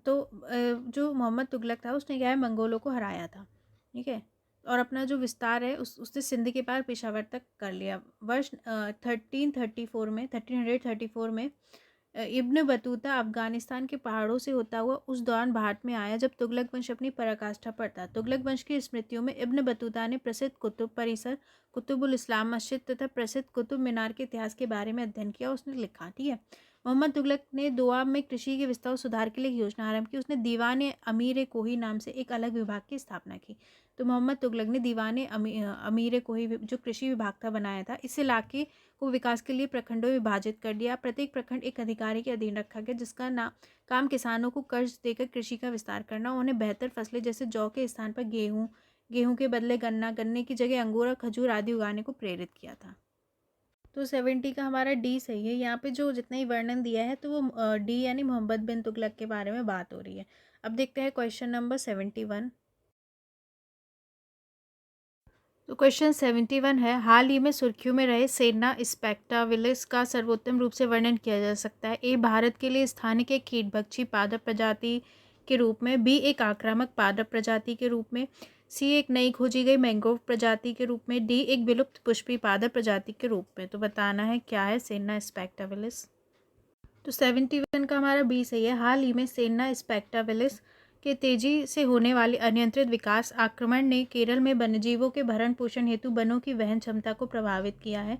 तो जो मोहम्मद तुगलक था उसने क्या है, मंगोलों को हराया था, ठीक है, और अपना जो विस्तार है उसने सिंध के पार पेशावर तक कर लिया। वर्ष 1334 में इब्न बतूता अफगानिस्तान के पहाड़ों से होता हुआ उस दौरान भारत में आया जब तुगलक वंश अपनी पराकाष्ठा पर था। तुगलक वंश की स्मृतियों में इब्न बतूता ने प्रसिद्ध कुतुब परिसर, कुतुबुल इस्लाम मस्जिद तथा प्रसिद्ध कुतुब मीनार के इतिहास के बारे में अध्ययन किया। उसने लिखा, ठीक है। मोहम्मद तुगलक ने दोआब में कृषि के विस्तार और सुधार के लिए योजना आरंभ की। उसने दीवान अमीर कोही नाम से एक अलग विभाग की स्थापना की। तो मोहम्मद तुगलक ने दीवान अमीर कोही जो कृषि विभाग था बनाया था। इस इलाके को विकास के लिए प्रखंडों में विभाजित कर दिया। प्रत्येक प्रखंड एक अधिकारी के अधीन रखा गया जिसका काम किसानों को कर्ज देकर कृषि का विस्तार करना। उन्हें बेहतर फसलें जैसे जौ के स्थान पर गेहूं के बदले गन्ना, गन्ने की जगह अंगूर और खजूर आदि उगाने को प्रेरित किया था। तो 70 का हमारा डी सही है। यहाँ पे जो जितना ही वर्णन दिया है तो वो डी यानी मोहम्मद बिन तुगलक के बारे में बात हो रही है। अब देखते हैं क्वेश्चन नंबर 71। तो क्वेश्चन 71 है, हाल ही में सुर्खियों में रहे सेना स्पेक्टाविलिस का सर्वोत्तम रूप से वर्णन किया जा सकता है। ए, भारत के लिए स्थानिक एक कीटभक्षी पादप प्रजाति के रूप में, बी, एक आक्रामक पादप प्रजाति के रूप में, सी, एक नई खोजी गई मैंग्रोव प्रजाति के रूप में, डी, एक विलुप्त पुष्पी पादप प्रजाति के रूप में। तो बताना है क्या है सेना स्पेक्टाविलिस। तो 71 का हमारा बी सही है। हाल ही में सेना स्पेक्टाविलिस के तेजी से होने वाले अनियंत्रित विकास आक्रमण ने केरल में वन्यजीवों के भरण पोषण हेतु वनों की वहन क्षमता को प्रभावित किया है।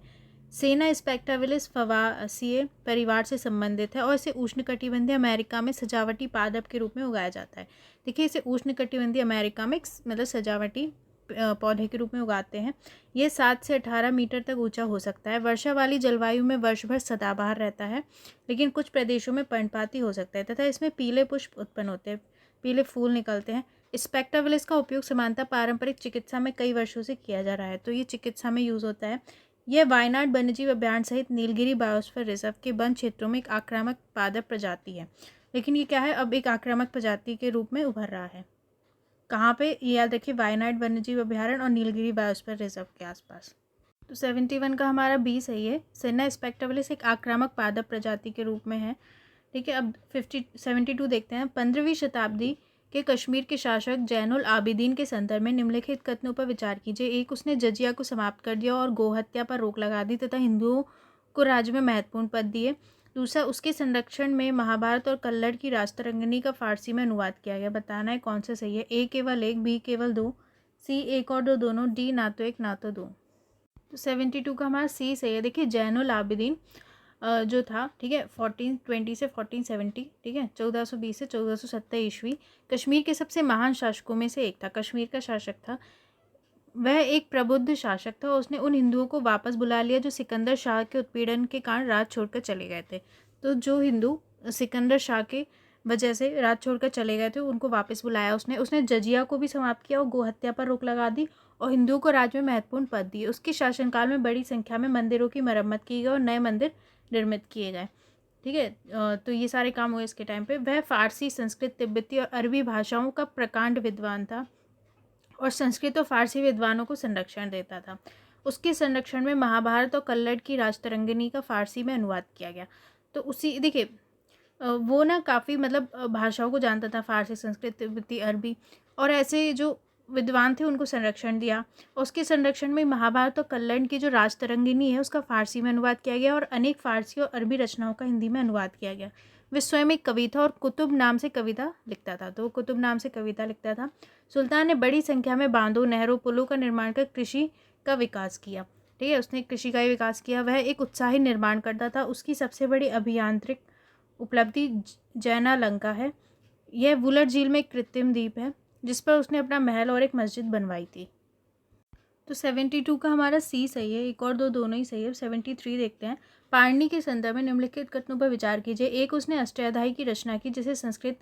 सेना स्पेक्टाविलिस फवासिए परिवार से संबंधित है और इसे उष्णकटिबंधीय अमेरिका में सजावटी पादप के रूप में उगाया जाता है। देखिए, इसे उष्णकटिबंधीय अमेरिका में मतलब सजावटी पौधे के रूप में उगाते हैं। ये 7 से 18 मीटर तक ऊंचा हो सकता है। वर्षा वाली जलवायु में वर्ष भर सदाबहार रहता है, लेकिन कुछ प्रदेशों में पर्णपाती हो सकता है तथा इसमें पीले पुष्प उत्पन्न होते हैं, पीले फूल निकलते हैं। स्पेक्टाविलिस का उपयोग समानता पारंपरिक चिकित्सा में कई वर्षों से किया जा रहा है, तो ये चिकित्सा में यूज़ होता है। यह वायनाड वन्यजीव अभ्यारण्य सहित नीलगिरी बायोस्फीयर रिजर्व के वन क्षेत्रों में एक आक्रामक पादप प्रजाति है, लेकिन ये क्या है, अब एक आक्रामक प्रजाति के रूप में उभर रहा है। कहाँ पे, ये याद रखिए, वायनाड वन्यजीव अभ्यारण्य और नीलगिरी बायोस्फीयर रिजर्व के आसपास। तो 71 का हमारा बी सही है। सेना स्पेक्टाविलिस एक आक्रामक पादप प्रजाति के रूप में है, ठीक है। अब 72 देखते हैं। 15वीं शताब्दी के कश्मीर के शासक जैनुल आबिदीन के संदर्भ में निम्नलिखित कथनों पर विचार कीजिए। एक, उसने जजिया को समाप्त कर दिया और गोहत्या पर रोक लगा दी तथा हिंदुओं को राज्य में महत्वपूर्ण पद दिए। दूसरा, उसके संरक्षण में महाभारत और कल्लड़ की राजतरंगिणी का फारसी में अनुवाद किया गया। बताना है कौन सा सही है। ए, केवल एक, बी, केवल दो, सी, एक और दो दोनों, डी, ना तो एक ना तो दो। तो 72 का हमारा सी सही है। देखिए, जैनुल आबिदीन जो था, ठीक है, 1420 से 1470, ठीक है, 1420 से 1470 ईस्वी, कश्मीर के सबसे महान शासकों में से एक था। कश्मीर का शासक था। वह एक प्रबुद्ध शासक था। उसने उन हिंदुओं को वापस बुला लिया जो सिकंदर शाह के उत्पीड़न के कारण राज छोड़कर चले गए थे। तो जो हिंदू सिकंदर शाह के वजह से राज छोड़कर चले गए थे उनको वापस बुलाया उसने जजिया को भी समाप्त किया और गोहत्या पर रोक लगा दी और हिंदुओं को राज्य में महत्वपूर्ण पद दिए। उसके शासनकाल में बड़ी संख्या में मंदिरों की मरम्मत की गई और नए मंदिर निर्मित किए गए। ठीक है, तो ये सारे काम हुए इसके टाइम पे। वह फारसी, संस्कृत, तिब्बती और अरबी भाषाओं का प्रकांड विद्वान था और संस्कृत और फारसी विद्वानों को संरक्षण देता था। उसके संरक्षण में महाभारत और कल्लड़ की राजतरंगिणी का फारसी में अनुवाद किया गया। तो उसी देखिए वो ना काफ़ी मतलब भाषाओं को जानता था, फारसी, संस्कृत, तिब्बती, अरबी, और ऐसे जो विद्वान थे उनको संरक्षण दिया। और उसके संरक्षण में महाभारत और कल्लड़ की जो राजतरंगिणी है उसका फारसी में अनुवाद किया गया और अनेक फारसी और अरबी रचनाओं का हिंदी में अनुवाद किया गया। वे स्वयं एक कवि था और कुतुब नाम से कविता लिखता था। तो कुतुब नाम से कविता लिखता था। सुल्तान ने बड़ी संख्या में बांधों, नहरों, पुलों का निर्माण कर कृषि का विकास किया। ठीक है, उसने कृषि का ही विकास किया। वह एक उत्साही निर्माण करता था। उसकी सबसे बड़ी अभियांत्रिक उपलब्धि जैनालंका है। यह वुलर झील में एक कृत्रिम द्वीप है जिस पर उसने अपना महल और एक मस्जिद बनवाई थी। तो 72 का हमारा सी सही है, एक और दो दोनों ही सही है। 73 देखते हैं। पाणिनि के संदर्भ में निम्नलिखित कथनों पर विचार कीजिए। एक, उसने अष्टाध्यायी की रचना की जिसे संस्कृत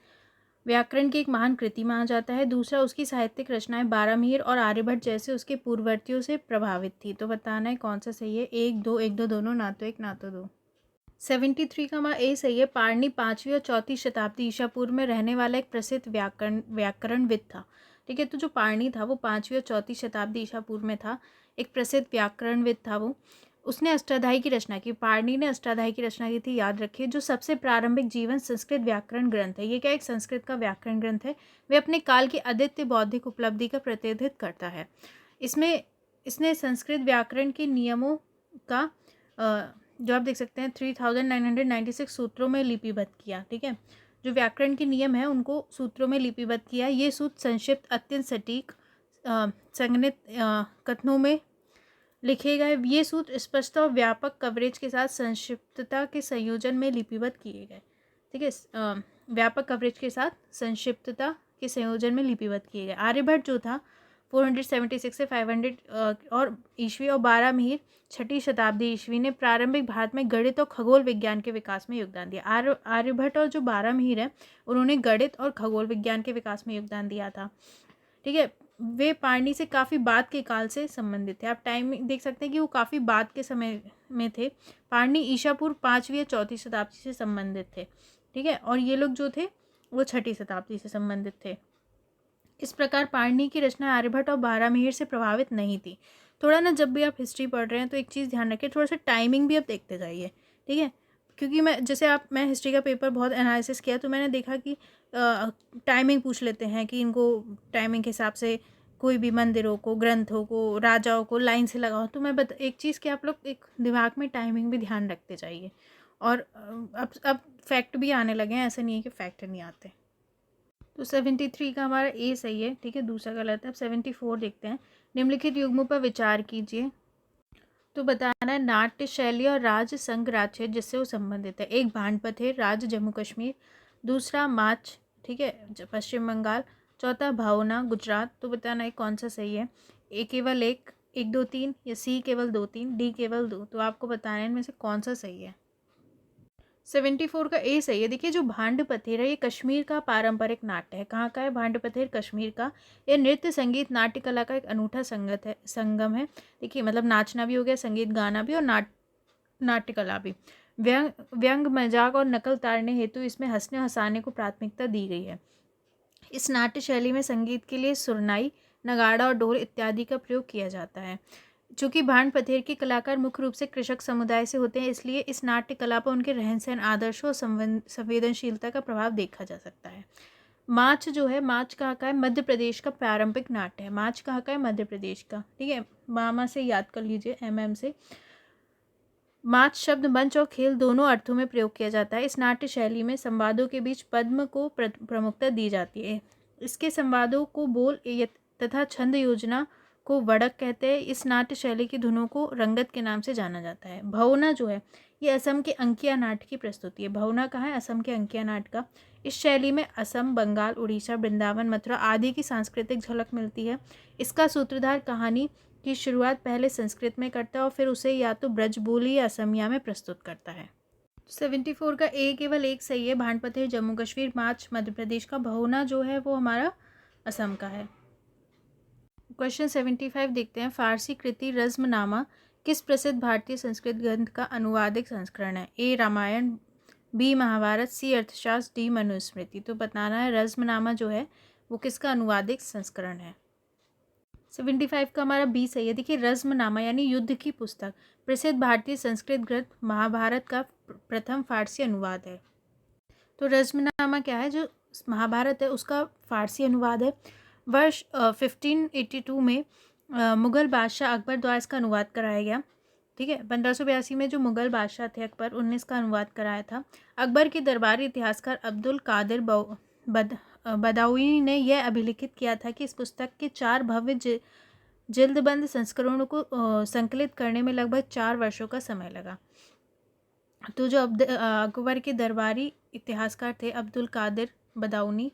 व्याकरण की एक महान कृति माना जाता है। दूसरा, उसकी साहित्यिक रचनाएं बारामीर और आर्यभट्ट जैसे उसके पूर्ववर्तियों से प्रभावित थी। तो बताना है कौन सा सही है। एक दो दोनों, ना तो एक ना तो दो। 73 का हमारा ए सही है। पाणिनि 5वीं और 4वीं शताब्दी ईसा पूर्व में रहने वाला एक प्रसिद्ध व्याकरणविद था। ठीक है, तो जो पाणिनि था वो 5वीं और 4वीं शताब्दी ईसा पूर्व में था, एक प्रसिद्ध व्याकरणविद था वो। उसने अष्टाध्यायी की रचना की। पाणिनि ने अष्टाध्यायी की रचना की थी, याद रखिए, जो सबसे प्रारंभिक जीवन संस्कृत व्याकरण ग्रंथ है। ये क्या एक संस्कृत का व्याकरण ग्रंथ है। वे अपने काल की अद्वितीय बौद्धिक उपलब्धि का प्रतिनिधित्व करता है। इसने संस्कृत व्याकरण के नियमों का जो आप देख सकते हैं 3996 सूत्रों में लिपिबद्ध किया। ठीक है, जो व्याकरण के नियम है उनको सूत्रों में लिपिबद्ध किया। ये सूत्र संक्षिप्त, अत्यंत सटीक, संगणित कथनों में लिखे गए। ये सूत्र स्पष्टता और व्यापक कवरेज के साथ संक्षिप्तता के संयोजन में लिपिबद्ध किए गए। ठीक है, व्यापक कवरेज के साथ संक्षिप्तता के संयोजन में लिपिबद्ध किए गए। आर्यभट्ट जो था 476 से 500 और ईस्वी और 12 मिहिर 6वीं शताब्दी ईस्वी ने प्रारंभिक भारत में गणित और खगोल विज्ञान के विकास में योगदान दिया। आर्यभट्ट और जो 12 मिहिर है उन्होंने गणित और खगोल विज्ञान के विकास में योगदान दिया था। ठीक है, वे पाणिनि से काफ़ी बाद के काल से संबंधित थे। आप टाइम देख सकते हैं कि वो काफ़ी बाद के समय में थे। पाणिनि ईसा पूर्व 5वीं या 4वीं शताब्दी से संबंधित थे। ठीक है, और ये लोग जो थे वो 6वीं शताब्दी से संबंधित थे। इस प्रकार पाणिनि की रचना आर्यभट्ट और बारहमिहिर से प्रभावित नहीं थी। थोड़ा ना जब भी आप हिस्ट्री पढ़ रहे हैं तो एक चीज़ ध्यान रखें, थोड़ा सा टाइमिंग भी आप देखते जाइए। ठीक है, क्योंकि मैं हिस्ट्री का पेपर बहुत एनालिसिस किया तो मैंने देखा कि टाइमिंग पूछ लेते हैं कि इनको टाइमिंग के हिसाब से कोई भी मंदिरों को, ग्रंथों को, राजाओं को लाइन से लगाओ। तो एक चीज़ कि आप लोग एक दिमाग में टाइमिंग भी ध्यान रखते जाइए। और अब फैक्ट भी आने लगे हैं, ऐसा नहीं है कि फैक्ट नहीं आते। तो 73 का हमारा ए सही है। ठीक है, दूसरा गलत है। अब 74 देखते हैं। निम्नलिखित युग्मों पर विचार कीजिए। तो बताना है नाट्य शैली और राज संघ राज्य जिससे वो संबंधित है। एक भांडपथ है, राज्य जम्मू कश्मीर। दूसरा माच, ठीक है, पश्चिम बंगाल। चौथा भावना, गुजरात। तो बताना है कौन सा सही है। ए केवल एक, 1 2 3, या सी केवल 2 3, डी केवल 2। तो आपको बताना है इनमें से कौन सा सही है। 74 का ए सही है। देखिए, जो भांड पथेर है ये कश्मीर का पारंपरिक नाट्य है। कहाँ का है भांड पथेर? कश्मीर का। ये नृत्य, संगीत, नाट्य कला का एक अनूठा संगम है। देखिए, मतलब नाचना भी हो गया, संगीत गाना भी, और नाट्य कला भी। व्यंग, मजाक और नकल उतारने हेतु इसमें हंसने हंसाने को प्राथमिकता दी गई है। इस नाट्य शैली में संगीत के लिए सुरनाई, नगाड़ा और ढोल इत्यादि का प्रयोग किया जाता है। चूँकि भांड पथेर के कलाकार मुख्य रूप से कृषक समुदाय से होते हैं, इसलिए इस नाट्य कला पर उनके रहन सहन, आदर्शों और संवेदनशीलता का प्रभाव देखा जा सकता है। माच जो है, माच कहाँ का है? मध्य प्रदेश का पारंपरिक नाट्य है। माच कहाँ का है? मध्य प्रदेश का। ठीक है, मामा से याद कर लीजिए, MM से। माच शब्द मंच और खेल दोनों अर्थों में प्रयोग किया जाता है। इस नाट्य शैली में संवादों के बीच पद्म को प्रमुखता दी जाती है। इसके संवादों को बोल तथा छंद योजना को वड़क कहते हैं। इस नाट्य शैली की धुनों को रंगत के नाम से जाना जाता है। भवना जो है ये असम के अंकिया नाट की प्रस्तुति है। भवना कहाँ है? असम के अंकिया नाट का। इस शैली में असम, बंगाल, उड़ीसा, वृंदावन, मथुरा आदि की सांस्कृतिक झलक मिलती है। इसका सूत्रधार कहानी की शुरुआत पहले संस्कृत में करता है और फिर उसे या तो ब्रजबोली या असमिया में प्रस्तुत करता है। 74 का ए केवल एक सही है। भानपथेर जम्मू कश्मीर, मार्च मध्य प्रदेश का, भवना जो है वो हमारा असम का है। क्वेश्चन 75 देखते हैं। फारसी कृति रज़्मनामा किस प्रसिद्ध भारतीय संस्कृत ग्रंथ का अनुवादिक संस्करण है? ए रामायण, बी महाभारत, सी अर्थशास्त्र, डी मनुस्मृति। तो बताना है रज़्मनामा जो है वो किसका अनुवादिक संस्करण है। 75 का हमारा बी सही है। देखिए रज़्मनामा यानी युद्ध की पुस्तक प्रसिद्ध भारतीय संस्कृत ग्रंथ महाभारत का प्रथम फारसी अनुवाद है। तो रज़्मनामा क्या है? जो महाभारत है उसका फारसी अनुवाद है। वर्ष 1582 में मुग़ल बादशाह अकबर द्वारा इसका अनुवाद कराया गया। ठीक है, 1582 में जो मुग़ल बादशाह थे अकबर, उन्होंने इसका अनुवाद कराया था। अकबर के दरबारी इतिहासकार अब्दुल कादिर बदाऊनी ने यह अभिलिखित किया था कि इस पुस्तक के 4 भव्य जिल्दबंद संस्करणों को संकलित करने में लगभग 4 वर्षों का समय लगा। तो जो अकबर के दरबारी इतिहासकार थे अब्दुल कादिर बदाऊनी,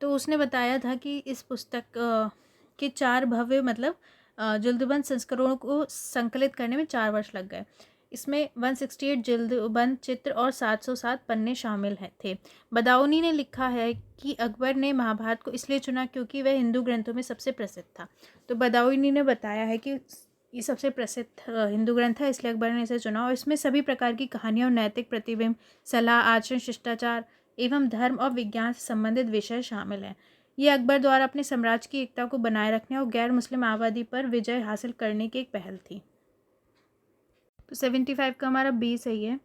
तो उसने बताया था कि इस पुस्तक के 4 भव्य मतलब जिल्दबंद संस्करणों को संकलित करने में 4 वर्ष लग गए। इसमें 168 जिल्दबंद चित्र और 707 पन्ने शामिल थे। बदाऊनी ने लिखा है कि अकबर ने महाभारत को इसलिए चुना क्योंकि वह हिंदू ग्रंथों में सबसे प्रसिद्ध था। तो बदाऊनी ने बताया है कि ये सबसे प्रसिद्ध हिंदू ग्रंथ है, इसलिए अकबर ने इसे चुना और इसमें सभी प्रकार की कहानियाँ और नैतिक प्रतिबिंब, सलाह, आचरण, शिष्टाचार एवं धर्म और विज्ञान से संबंधित विषय शामिल हैं। ये अकबर द्वारा अपने साम्राज्य की एकता को बनाए रखने और गैर मुस्लिम आबादी पर विजय हासिल करने की एक पहल थी। तो 75 का हमारा बी सही है।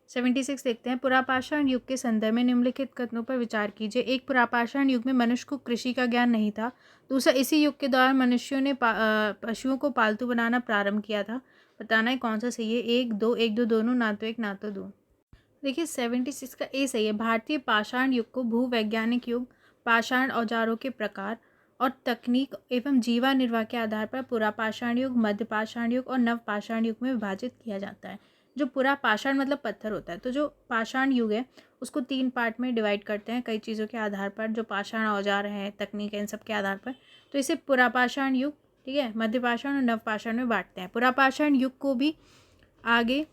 76 देखते हैं। पुरापाषाण युग के संदर्भ में निम्नलिखित कथनों पर विचार कीजिए। एक, पुरापाषाण युग में मनुष्य को कृषि का ज्ञान नहीं था। दूसरा, इसी युग के दौरान मनुष्यों ने पशुओं को पालतू बनाना प्रारंभ किया था। बताना है कौन सा सही है। 1, 2, 1, 2 दोनों, ना तो एक ना तो दो। देखिए 76 का ए सही है। भारतीय पाषाण युग को भूवैज्ञानिक युग, पाषाण औजारों के प्रकार और तकनीक एवं जीवा निर्वाह के आधार पर पुरापाषाण युग, मध्य पाषाण युग और नव पाषाण युग में विभाजित किया जाता है। जो पुरापाषाण मतलब पत्थर होता है, तो जो पाषाण युग है उसको 3 पार्ट में डिवाइड करते हैं कई चीज़ों के आधार पर, जो पाषाण औजार हैं, तकनीक है, इन सब के आधार पर। तो इसे पुरापाषाण युग, ठीक है, मध्य पाषाण और नव पाषाण में बांटते हैं। पुरापाषाण युग को भी आगे,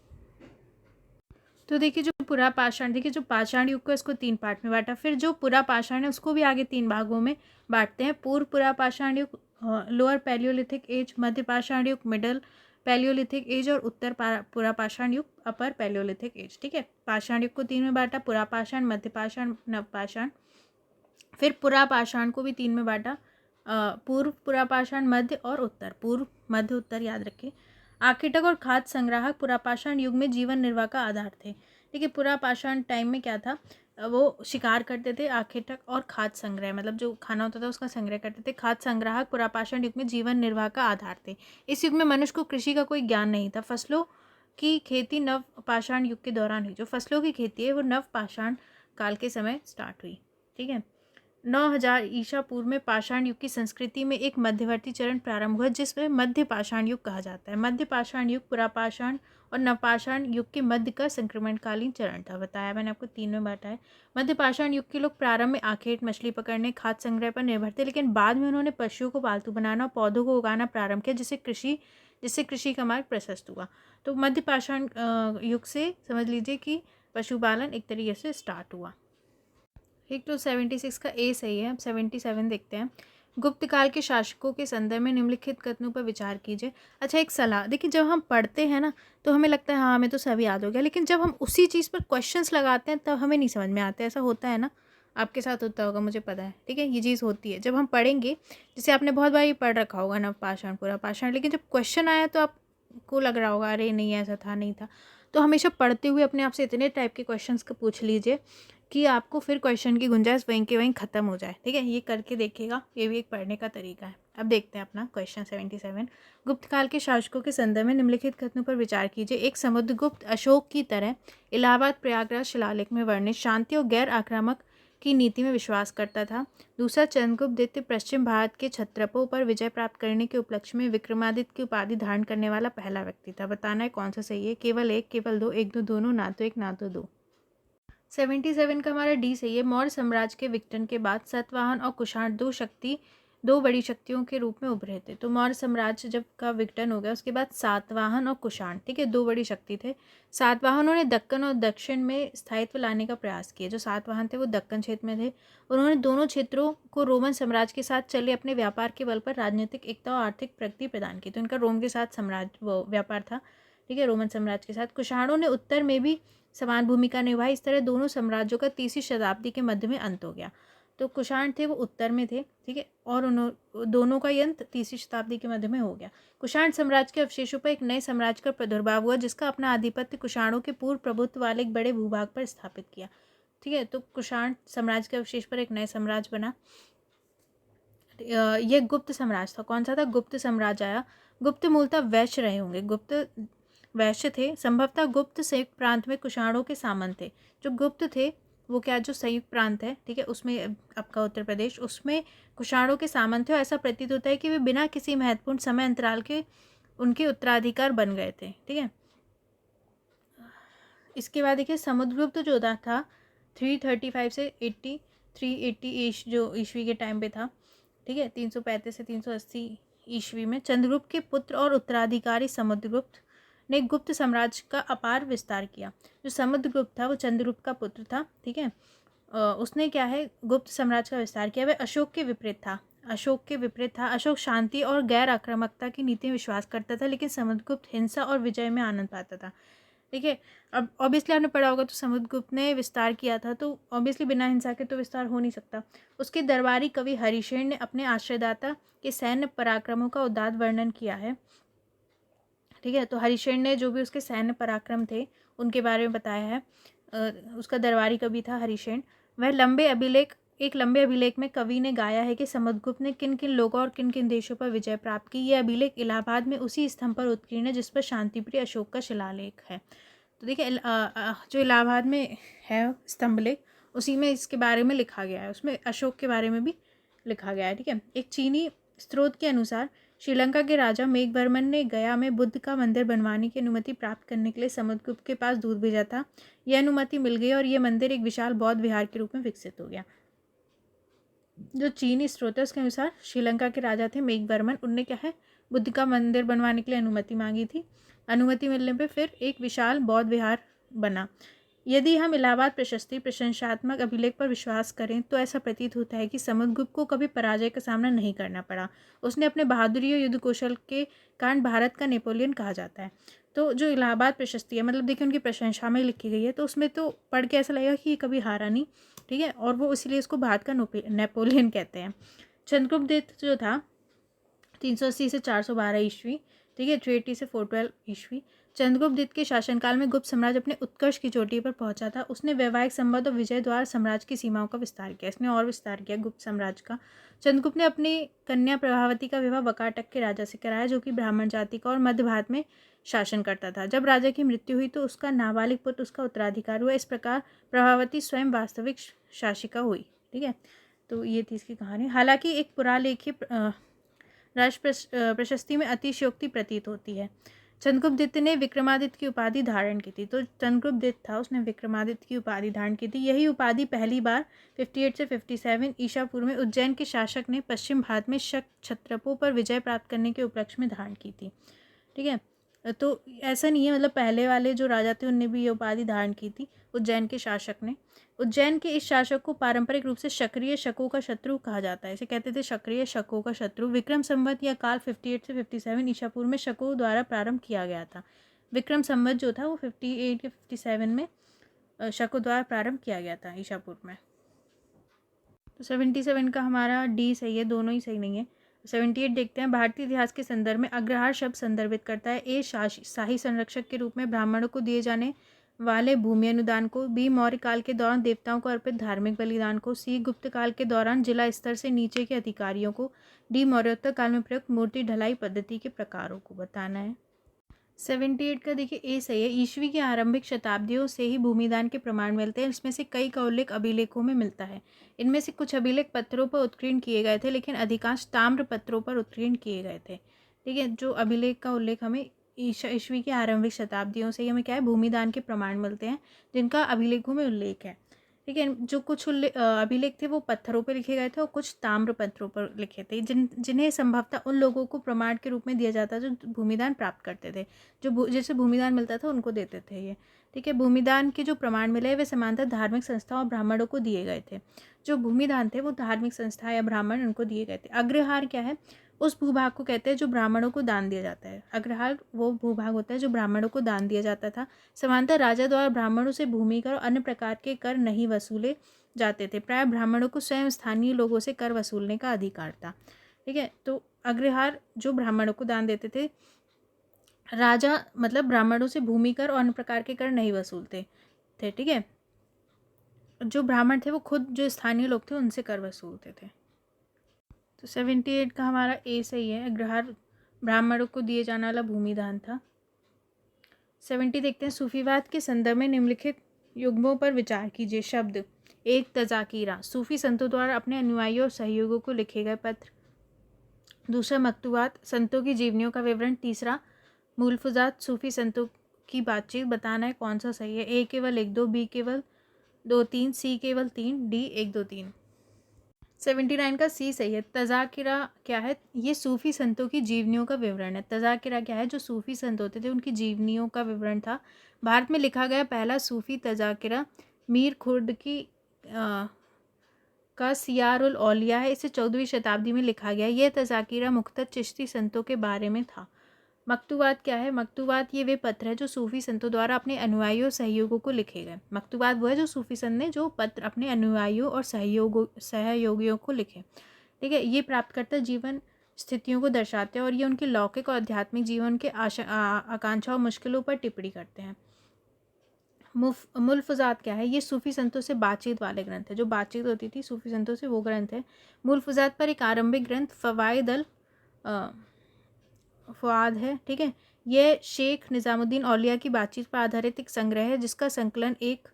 तो देखिए जो पुरापाषाण, देखिए जो पाषाण युग को इसको 3 पार्ट में बांटा, फिर जो पुरापाषाण है उसको भी आगे 3 भागों में बांटते हैं। पूर्व पुरापाषाण युग, लोअर पैलियोलिथिक एज, मध्य पाषाण युग, मिडल पैलियोलिथिक एज और उत्तर पुरापाषाण युग, अपर पैलियोलिथिक एज। ठीक है, पाषाण युग को 3 में बांटा, पुरापाषाण, मध्य पाषाण, नवपाषाण। फिर पुरापाषाण को भी 3 में बांटा, पूर्व पुरापाषाण, मध्य और उत्तर, पूर्व, मध्य, उत्तर, याद रखें। आखेटक और खाद्य संग्राहक पुरापाषाण युग में जीवन निर्वाह का आधार थे। देखिए पुरापाषाण टाइम में क्या था, वो शिकार करते थे। आखेटक और खाद्य संग्रह मतलब जो खाना होता था उसका संग्रह करते थे। खाद्य संग्राहक पुरापाषाण युग में जीवन निर्वाह का आधार थे। इस युग में मनुष्य को कृषि का कोई ज्ञान नहीं था। फसलों की खेती नव पाषाण युग के दौरान हुई। जो फसलों की खेती है वो नव पाषाण काल के समय स्टार्ट हुई। ठीक है, 9000 ईसा पूर्व में पाषाण युग की संस्कृति में एक मध्यवर्ती चरण प्रारंभ हुआ जिसमें मध्य पाषाण युग कहा जाता है। मध्य पाषाण युग पुरापाषाण और नवपाषाण युग के मध्य का संक्रमणकालीन चरण था। बताया मैंने आपको 3 में बांटा है। मध्य पाषाण युग के लोग प्रारंभ में आखेट, मछली पकड़ने, खाद्य संग्रह पर निर्भर थे, लेकिन बाद में उन्होंने पशुओं को पालतू बनाना और पौधों को उगाना प्रारंभ किया, जिससे कृषि का मार्ग प्रशस्त हुआ। तो मध्य पाषाण युग से समझ लीजिए कि पशुपालन एक तरीके से स्टार्ट हुआ। ठीक, तो 76 का ए सही है। अब 77 देखते हैं। गुप्त काल के शासकों के संदर्भ में निम्नलिखित कथनों पर विचार कीजिए। अच्छा, एक सलाह, देखिए जब हम पढ़ते हैं ना तो हमें लगता है हाँ हमें तो सब याद हो गया, लेकिन जब हम उसी चीज़ पर क्वेश्चंस लगाते हैं तब हमें नहीं समझ में आता है। ऐसा होता है ना, आपके साथ होता होगा, मुझे पता है। ठीक है, ये चीज़ होती है जब हम पढ़ेंगे, जैसे आपने बहुत बार ये पढ़ रखा होगा नवपाषाण, पुरापाषाण, लेकिन जब क्वेश्चन आया तो आपको लग रहा होगा अरे नहीं ऐसा था, नहीं था। तो हमेशा पढ़ते हुए अपने आप से इतने टाइप के क्वेश्चंस को पूछ लीजिए कि आपको फिर क्वेश्चन की गुंजाइश वहीं के वहीं ख़त्म हो जाए। ठीक है, ये करके देखिएगा, ये भी एक पढ़ने का तरीका है। अब देखते हैं अपना क्वेश्चन 77। गुप्त काल के शासकों के संदर्भ में निम्नलिखित कथनों पर विचार कीजिए। एक, समुद्रगुप्त अशोक की तरह इलाहाबाद प्रयागराज शिलालेख में वर्णित शांति और गैर आक्रामक की नीति में विश्वास करता था। दूसरा, चंद्रगुप्त द्वितीय पश्चिम भारत के क्षत्रपों पर विजय प्राप्त करने के उपलक्ष्य में विक्रमादित्य की उपाधि धारण करने वाला पहला व्यक्ति था। बताना है कौन सा सही है। केवल एक, केवल दो, एक दो दोनों, ना तो एक ना तो दो। 77 का हमारा डी सही है। मौर्य साम्राज्य के विघटन के बाद सातवाहन और कुषाण दो बड़ी शक्तियों के रूप में उभरे थे। तो मौर्य साम्राज्य जब का विघटन हो गया उसके बाद सातवाहन और कुषाण, ठीक है, दो बड़ी शक्ति थे। सातवाहनों ने दक्कन और दक्षिण में स्थायित्व लाने का प्रयास किया। जो सातवाहन थे वो दक्कन क्षेत्र में थे। उन्होंने दोनों क्षेत्रों को रोमन साम्राज्य के साथ चले अपने व्यापार के बल पर राजनीतिक एकता और आर्थिक प्रगति प्रदान की। तो इनका रोम के साथ व्यापार था, ठीक है, रोमन साम्राज्य के साथ। कुषाणों ने उत्तर में भी समान भूमिका निभाई। इस तरह दोनों साम्राज्यों का 3वीं शताब्दी के मध्य में अंत हो गया। तो कुषाण थे वो उत्तर में थे, ठीक है, और दोनों का अंत 3वीं शताब्दी के मध्य में हो गया। कुषाण साम्राज्य के अवशेषों पर एक नए साम्राज्य का प्रादुर्भाव हुआ जिसका अपना आधिपत्य कुषाणों के पूर्व प्रभुत्व वाले एक बड़े भूभाग पर स्थापित किया, ठीक है। तो कुषाण साम्राज्य के अवशेष पर एक नए साम्राज्य बना। यह गुप्त साम्राज्य था। कौन सा था? गुप्त साम्राज्य आया। गुप्त मूलतः वैश्य रहे होंगे, गुप्त वैश्य थे। संभवतः गुप्त संयुक्त प्रांत में कुषाणों के सामंत थे। जो गुप्त थे वो क्या, जो संयुक्त प्रांत है, ठीक है, उसमें आपका उत्तर प्रदेश, उसमें कुषाणों के सामंत थे। और ऐसा प्रतीत होता है कि वे बिना किसी महत्वपूर्ण समय अंतराल के उनके उत्तराधिकार बन गए थे, ठीक है। इसके बाद देखिए समुद्रगुप्त जो था 335 से 380 जो ईस्वी के टाइम पे था, ठीक है, 335 से 380 ईस्वी में चंद्रगुप्त के पुत्र और उत्तराधिकारी समुद्रगुप्त ने गुप्त साम्राज्य का अपार विस्तार किया। जो समुद्रगुप्त था वो चंद्रगुप्त का पुत्र था, ठीक है। उसने क्या है, गुप्त साम्राज्य का विस्तार किया। वह अशोक के विपरीत था। अशोक शांति और गैर आक्रामकता की नीति में विश्वास करता था, लेकिन समुद्रगुप्त हिंसा और विजय में आनंद पाता था, ठीक है। अब ऑब्वियसली आपने पढ़ा होगा, तो समुद्रगुप्त ने विस्तार किया था, तो ऑब्वियसली बिना हिंसा के तो विस्तार हो नहीं सकता। उसके दरबारी कवि हरिशेन ने अपने आश्रयदाता के सैन्य पराक्रमों का उदात्त वर्णन किया है, ठीक है। तो हरिशेन ने जो भी उसके सैन्य पराक्रम थे उनके बारे में बताया है। उसका दरबारी कवि था हरिशेन। एक लंबे अभिलेख में कवि ने गाया है कि समुद्रगुप्त ने किन किन लोगों और किन किन देशों पर विजय प्राप्त की। यह अभिलेख इलाहाबाद में उसी स्तंभ पर उत्कीर्ण है जिस पर शांतिप्रिय अशोक का शिलालेख है। तो देखिए जो इलाहाबाद में है स्तंभलेख, उसी में इसके बारे में लिखा गया है, उसमें अशोक के बारे में भी लिखा गया है, ठीक है। एक चीनी स्रोत के अनुसार श्रीलंका के राजा मेघवर्मन ने गया में बुद्ध का मंदिर बनवाने की अनुमति प्राप्त करने के लिए समुद्रगुप्त के पास दूत भेजा था। यह अनुमति मिल गई और यह मंदिर एक विशाल बौद्ध विहार के रूप में विकसित हो गया। जो चीनी स्रोत है उसके अनुसार श्रीलंका के राजा थे मेघवर्मन, उनने क्या है, बुद्ध का मंदिर बनवाने के लिए अनुमति मांगी थी। अनुमति मिलने पर फिर एक विशाल बौद्ध विहार बना। यदि हम इलाहाबाद प्रशस्ति प्रशंसात्मक अभिलेख पर विश्वास करें तो ऐसा प्रतीत होता है कि समुद्रगुप्त को कभी पराजय का सामना नहीं करना पड़ा। उसने अपने बहादुरी और युद्ध कौशल के कारण भारत का नेपोलियन कहा जाता है। तो जो इलाहाबाद प्रशस्ति है, मतलब देखिए उनकी प्रशंसा में लिखी गई है, तो उसमें तो पढ़ के ऐसा लगेगा कि ये कभी हारा नहीं, ठीक है, और वो इसीलिए इसको भारत का नेपोलियन कहते हैं। चंद्रगुप्त द्वितीय जो था 380 से 412 ईस्वी, ठीक है, 380 से 412 ईस्वी। चंद्रगुप्त द्वितीय के शासनकाल में गुप्त साम्राज्य अपने उत्कर्ष की चोटी पर पहुंचा था। उसने वैवाहिक संबंध और विजय द्वारा साम्राज्य की सीमाओं का विस्तार किया। इसने और विस्तार किया गुप्त साम्राज्य का। चंद्रगुप्त ने अपनी कन्या प्रभावती का विवाह वकाटक के राजा से कराया, जो कि ब्राह्मण जाति का और मध्य भारत में शासन करता था। जब राजा की मृत्यु हुई तो उसका नाबालिग पुत्र उसका उत्तराधिकार हुआ। इस प्रकार प्रभावती स्वयं वास्तविक शासिका हुई, ठीक है। तो ये थी इसकी कहानी। हालांकि एक पुरालेखीय राष्ट्र प्रशस्ति में अतिशयोक्ति प्रतीत होती है। चंद्रगुप्त द्वितीय ने विक्रमादित्य की उपाधि धारण की थी। तो चंद्रगुप्त द्वितीय था, उसने विक्रमादित्य की उपाधि धारण की थी। यही उपाधि पहली बार 58 से 57 ईसा पूर्व में उज्जैन के शासक ने पश्चिम भारत में शक क्षत्रपों पर विजय प्राप्त करने के उपलक्ष्य में धारण की थी, ठीक है। तो ऐसा नहीं है, मतलब पहले वाले जो राजा थे उनने भी ये उपाधि धारण की थी, उज्जैन के शासक ने। उज्जैन के इस शासक को पारंपरिक रूप से क्षत्रिय शकों का शत्रु कहा जाता है। इसे कहते थे क्षत्रिय शकों का शत्रु। विक्रम संवत या काल 58 से 57 ईसा पूर्व में शकों द्वारा प्रारंभ किया गया था। विक्रम संवत जो था वो 58 या 57 में शकों द्वारा प्रारंभ किया गया था ईसा पूर्व में। तो 77 का हमारा डी सही है, दोनों ही सही नहीं है। 78 देखते हैं। भारतीय इतिहास के संदर्भ में अग्रहार शब्द संदर्भित करता है। ए शाही संरक्षक के रूप में ब्राह्मणों को दिए जाने वाले भूमि अनुदान को। बी मौर्य काल के दौरान देवताओं को अर्पित धार्मिक बलिदान को। सी गुप्त काल के दौरान जिला स्तर से नीचे के अधिकारियों को। डी मौर्योत्तर काल में प्रयुक्त मूर्ति ढलाई पद्धति के प्रकारों को। बताना है। 78 का देखिए ए सही है। ईस्वी की आरंभिक शताब्दियों से ही भूमिदान के प्रमाण मिलते हैं। इसमें से कई का उल्लेख अभिलेखों में मिलता है। इनमें से कुछ अभिलेख पत्थरों पर उत्कीर्ण किए गए थे, लेकिन अधिकांश ताम्र पत्रों पर उत्कीर्ण किए गए थे। ठीक है, जो अभिलेख का उल्लेख हमें ईस्वी की आरंभिक शताब्दियों से ही हमें क्या है, भूमिदान के प्रमाण मिलते हैं, जिनका अभिलेखों में उल्लेख है। ठीक है, जो कुछ अभिलेख थे वो पत्थरों पर लिखे गए थे और कुछ ताम्र पत्रों पर लिखे थे, जिन्हें संभवतः उन लोगों को प्रमाण के रूप में दिया जाता जो भूमिदान प्राप्त करते थे, जो जैसे भूमिदान मिलता था उनको देते थे ये। ठीक है, भूमिदान के जो प्रमाण मिले वे समानतः धार्मिक संस्थाओं और ब्राह्मणों को दिए गए थे। जो भूमिदान थे वो धार्मिक संस्था या ब्राह्मण उनको दिए गए थे। अग्रहार क्या है, उस भूभाग को कहते हैं जो ब्राह्मणों को दान दिया जाता है। अग्रहार वो भूभाग होता है जो ब्राह्मणों को दान दिया जाता था। समानतः राजा द्वारा ब्राह्मणों से भूमि कर और अन्य प्रकार के कर नहीं वसूले जाते थे। प्राय ब्राह्मणों को स्वयं स्थानीय लोगों से कर वसूलने का अधिकार था। ठीक है, तो अग्रहार जो ब्राह्मणों को दान देते थे, राजा मतलब ब्राह्मणों से भूमि कर और अन्य प्रकार के कर नहीं वसूलते थे। ठीक है, जो ब्राह्मण थे वो खुद जो स्थानीय लोग थे उनसे कर वसूलते थे। तो 78 का हमारा ए सही है। अग्रहार ब्राह्मणों को दिए जाने वाला भूमिदान था। 70 देखते हैं। सूफीवाद के संदर्भ में निम्नलिखित युग्मों पर विचार कीजिए। शब्द: एक, तजाकीरा, सूफी संतों द्वारा अपने अनुयायियों और सहयोगियों को लिखे गए पत्र। दूसरा, मकतूबात, संतों की जीवनियों का विवरण। तीसरा, मुल्फुजात, सूफी संतों की बातचीत। बताना है कौन सा सही है। ए केवल 1 2, बी केवल 2 3, सी केवल 3, डी 1 2 3। 79 का सी सही है। तजाकिरा क्या है, ये सूफी संतों की जीवनियों का विवरण है। तजाकिरा क्या है, जो सूफी संत होते थे उनकी जीवनियों का विवरण था। भारत में लिखा गया पहला सूफी तजाकिरा मीर खुर्द की का सियारुल औलिया है। इसे 14वीं शताब्दी में लिखा गया। यह तजाकिरा मुख्तत चिश्ती संतों के बारे में था। मकतूबात क्या है, मकतूबात ये वे पत्र है जो सूफी संतों द्वारा अपने अनुयायियों और सहयोगों को लिखे गए। मकतूबात वो है जो सूफी संत ने जो पत्र अपने अनुयायियों और सहयोगियों को लिखे। ठीक है, ये प्राप्तकर्ता जीवन स्थितियों को दर्शाते हैं और ये उनके लौकिक और आध्यात्मिक जीवन के आकांक्षा और मुश्किलों पर टिप्पणी करते हैं। मुल्फुजात क्या है, ये सूफी संतों से बातचीत वाले ग्रंथ है। जो बातचीत होती थी सूफी संतों से वो ग्रंथ है। मुल्फुजात पर एक आरंभिक ग्रंथ फवाइद अल फवाद है। ठीक है, यह शेख निज़ामुद्दीन औलिया की बातचीत पर आधारित एक संग्रह है, जिसका संकलन एक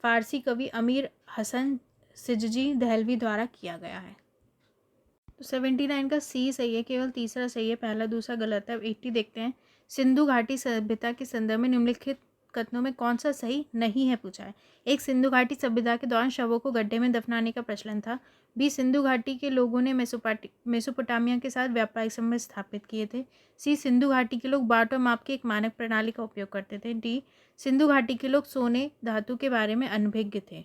फ़ारसी कवि अमीर हसन सिजजी दहलवी द्वारा किया गया है। तो 79 का सी सही है, केवल तीसरा सही है, पहला दूसरा गलत है। 80 देखते हैं। सिंधु घाटी सभ्यता के संदर्भ में निम्नलिखित कथनों में कौन सा सही नहीं है पूछा है। एक, सिंधु घाटी सभ्यता के दौरान शवों को गड्ढे में दफनाने का प्रचलन था। बी, सिंधु घाटी के लोगों ने मेसोपोटामिया के साथ व्यापारिक संबंध स्थापित किए थे। सी, सिंधु घाटी के लोग बाट और माप की एक मानक प्रणाली का उपयोग करते थे। डी, सिंधु घाटी के लोग सोने धातु के बारे में अनभिज्ञ थे।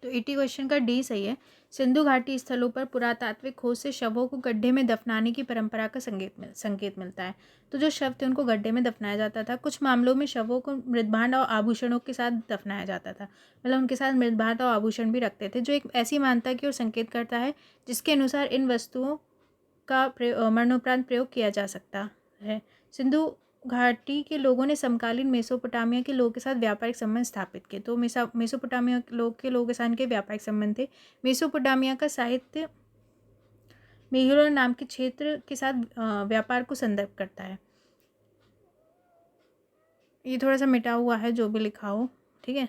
तो 80 क्वेश्चन का डी सही है। सिंधु घाटी स्थलों पर पुरातात्विक खोज से शवों को गड्ढे में दफनाने की परंपरा का संकेत मिलता है। तो जो शव थे उनको गड्ढे में दफनाया जाता था। कुछ मामलों में शवों को मृदभांड और आभूषणों के साथ दफनाया जाता था, मतलब उनके साथ मृदभांड और आभूषण भी रखते थे, जो एक ऐसी मान्यता की ओर संकेत करता है जिसके अनुसार इन वस्तुओं का मरणोपरांत प्रयोग किया जा सकता है। सिंधु घाटी के लोगों ने समकालीन मेसोपोटामिया के लोगों के साथ व्यापारिक संबंध स्थापित किए। तो मेसोपोटामिया के लोगों के साथ के व्यापारिक संबंध थे। मेसोपोटामिया का साहित्य मेहुलर नाम के क्षेत्र के साथ व्यापार को संदर्भ करता है। ये थोड़ा सा मिटा हुआ है जो भी लिखा हो, ठीक है।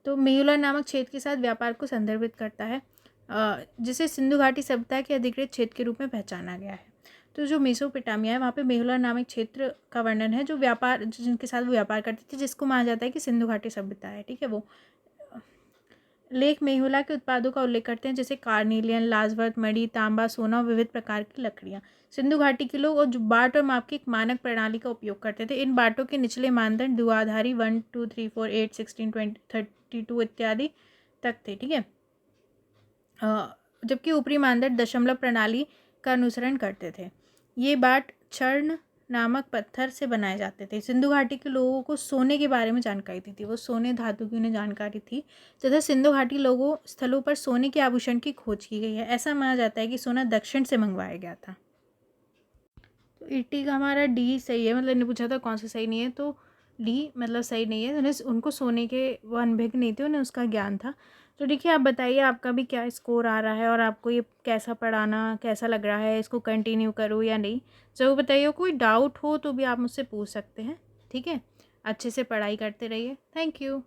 तो मेहुलर नामक क्षेत्र के साथ व्यापार को संदर्भित करता है, जिसे सिंधु घाटी सभ्यता के अधिकृत क्षेत्र के रूप में पहचाना गया है। तो जो मेसोपोटामिया है वहाँ पे मेहुलर नामक क्षेत्र का वर्णन है, जो जिनके साथ वो व्यापार करते थे, जिसको माना जाता है कि सिंधु घाटी सभ्यता है। ठीक है, वो लेख मेहुला के उत्पादों का उल्लेख करते हैं, जैसे कार्निलियन, लाजवर्थ, मणि, तांबा, सोना और विविध प्रकार की लकड़ियाँ। सिंधु घाटी के लोग और बाट और माप की एक मानक प्रणाली का उपयोग करते थे। इन बाटों के निचले मानदंड द्विआधारी 1 2 3 4 8 16 20 32 इत्यादि तक थे। ठीक है, जबकि ऊपरी मानदंड दशमलव प्रणाली का अनुसरण करते थे। ये बाट चर्ण नामक पत्थर से बनाए जाते थे। सिंधु घाटी के लोगों को सोने के बारे में जानकारी थी, वो सोने धातु की उन्हें जानकारी थी, तथा सिंधु घाटी लोगों स्थलों पर सोने के आभूषण की खोज की गई है। ऐसा माना जाता है कि सोना दक्षिण से मंगवाया गया था। तो 80 का हमारा डी सही है, मतलब इन्हें पूछा था कौन सा सही नहीं है, तो डी मतलब सही नहीं है। उन्हें उनको सोने के वो अनभिज्ञ नहीं थे, उन्हें उसका ज्ञान था। तो देखिए आप बताइए आपका भी क्या स्कोर आ रहा है और आपको ये कैसा पढ़ाना कैसा लग रहा है, इसको कंटिन्यू करूँ या नहीं। ज़रूर बताइए, कोई डाउट हो तो भी आप मुझसे पूछ सकते हैं। ठीक है, अच्छे से पढ़ाई करते रहिए। Thank you.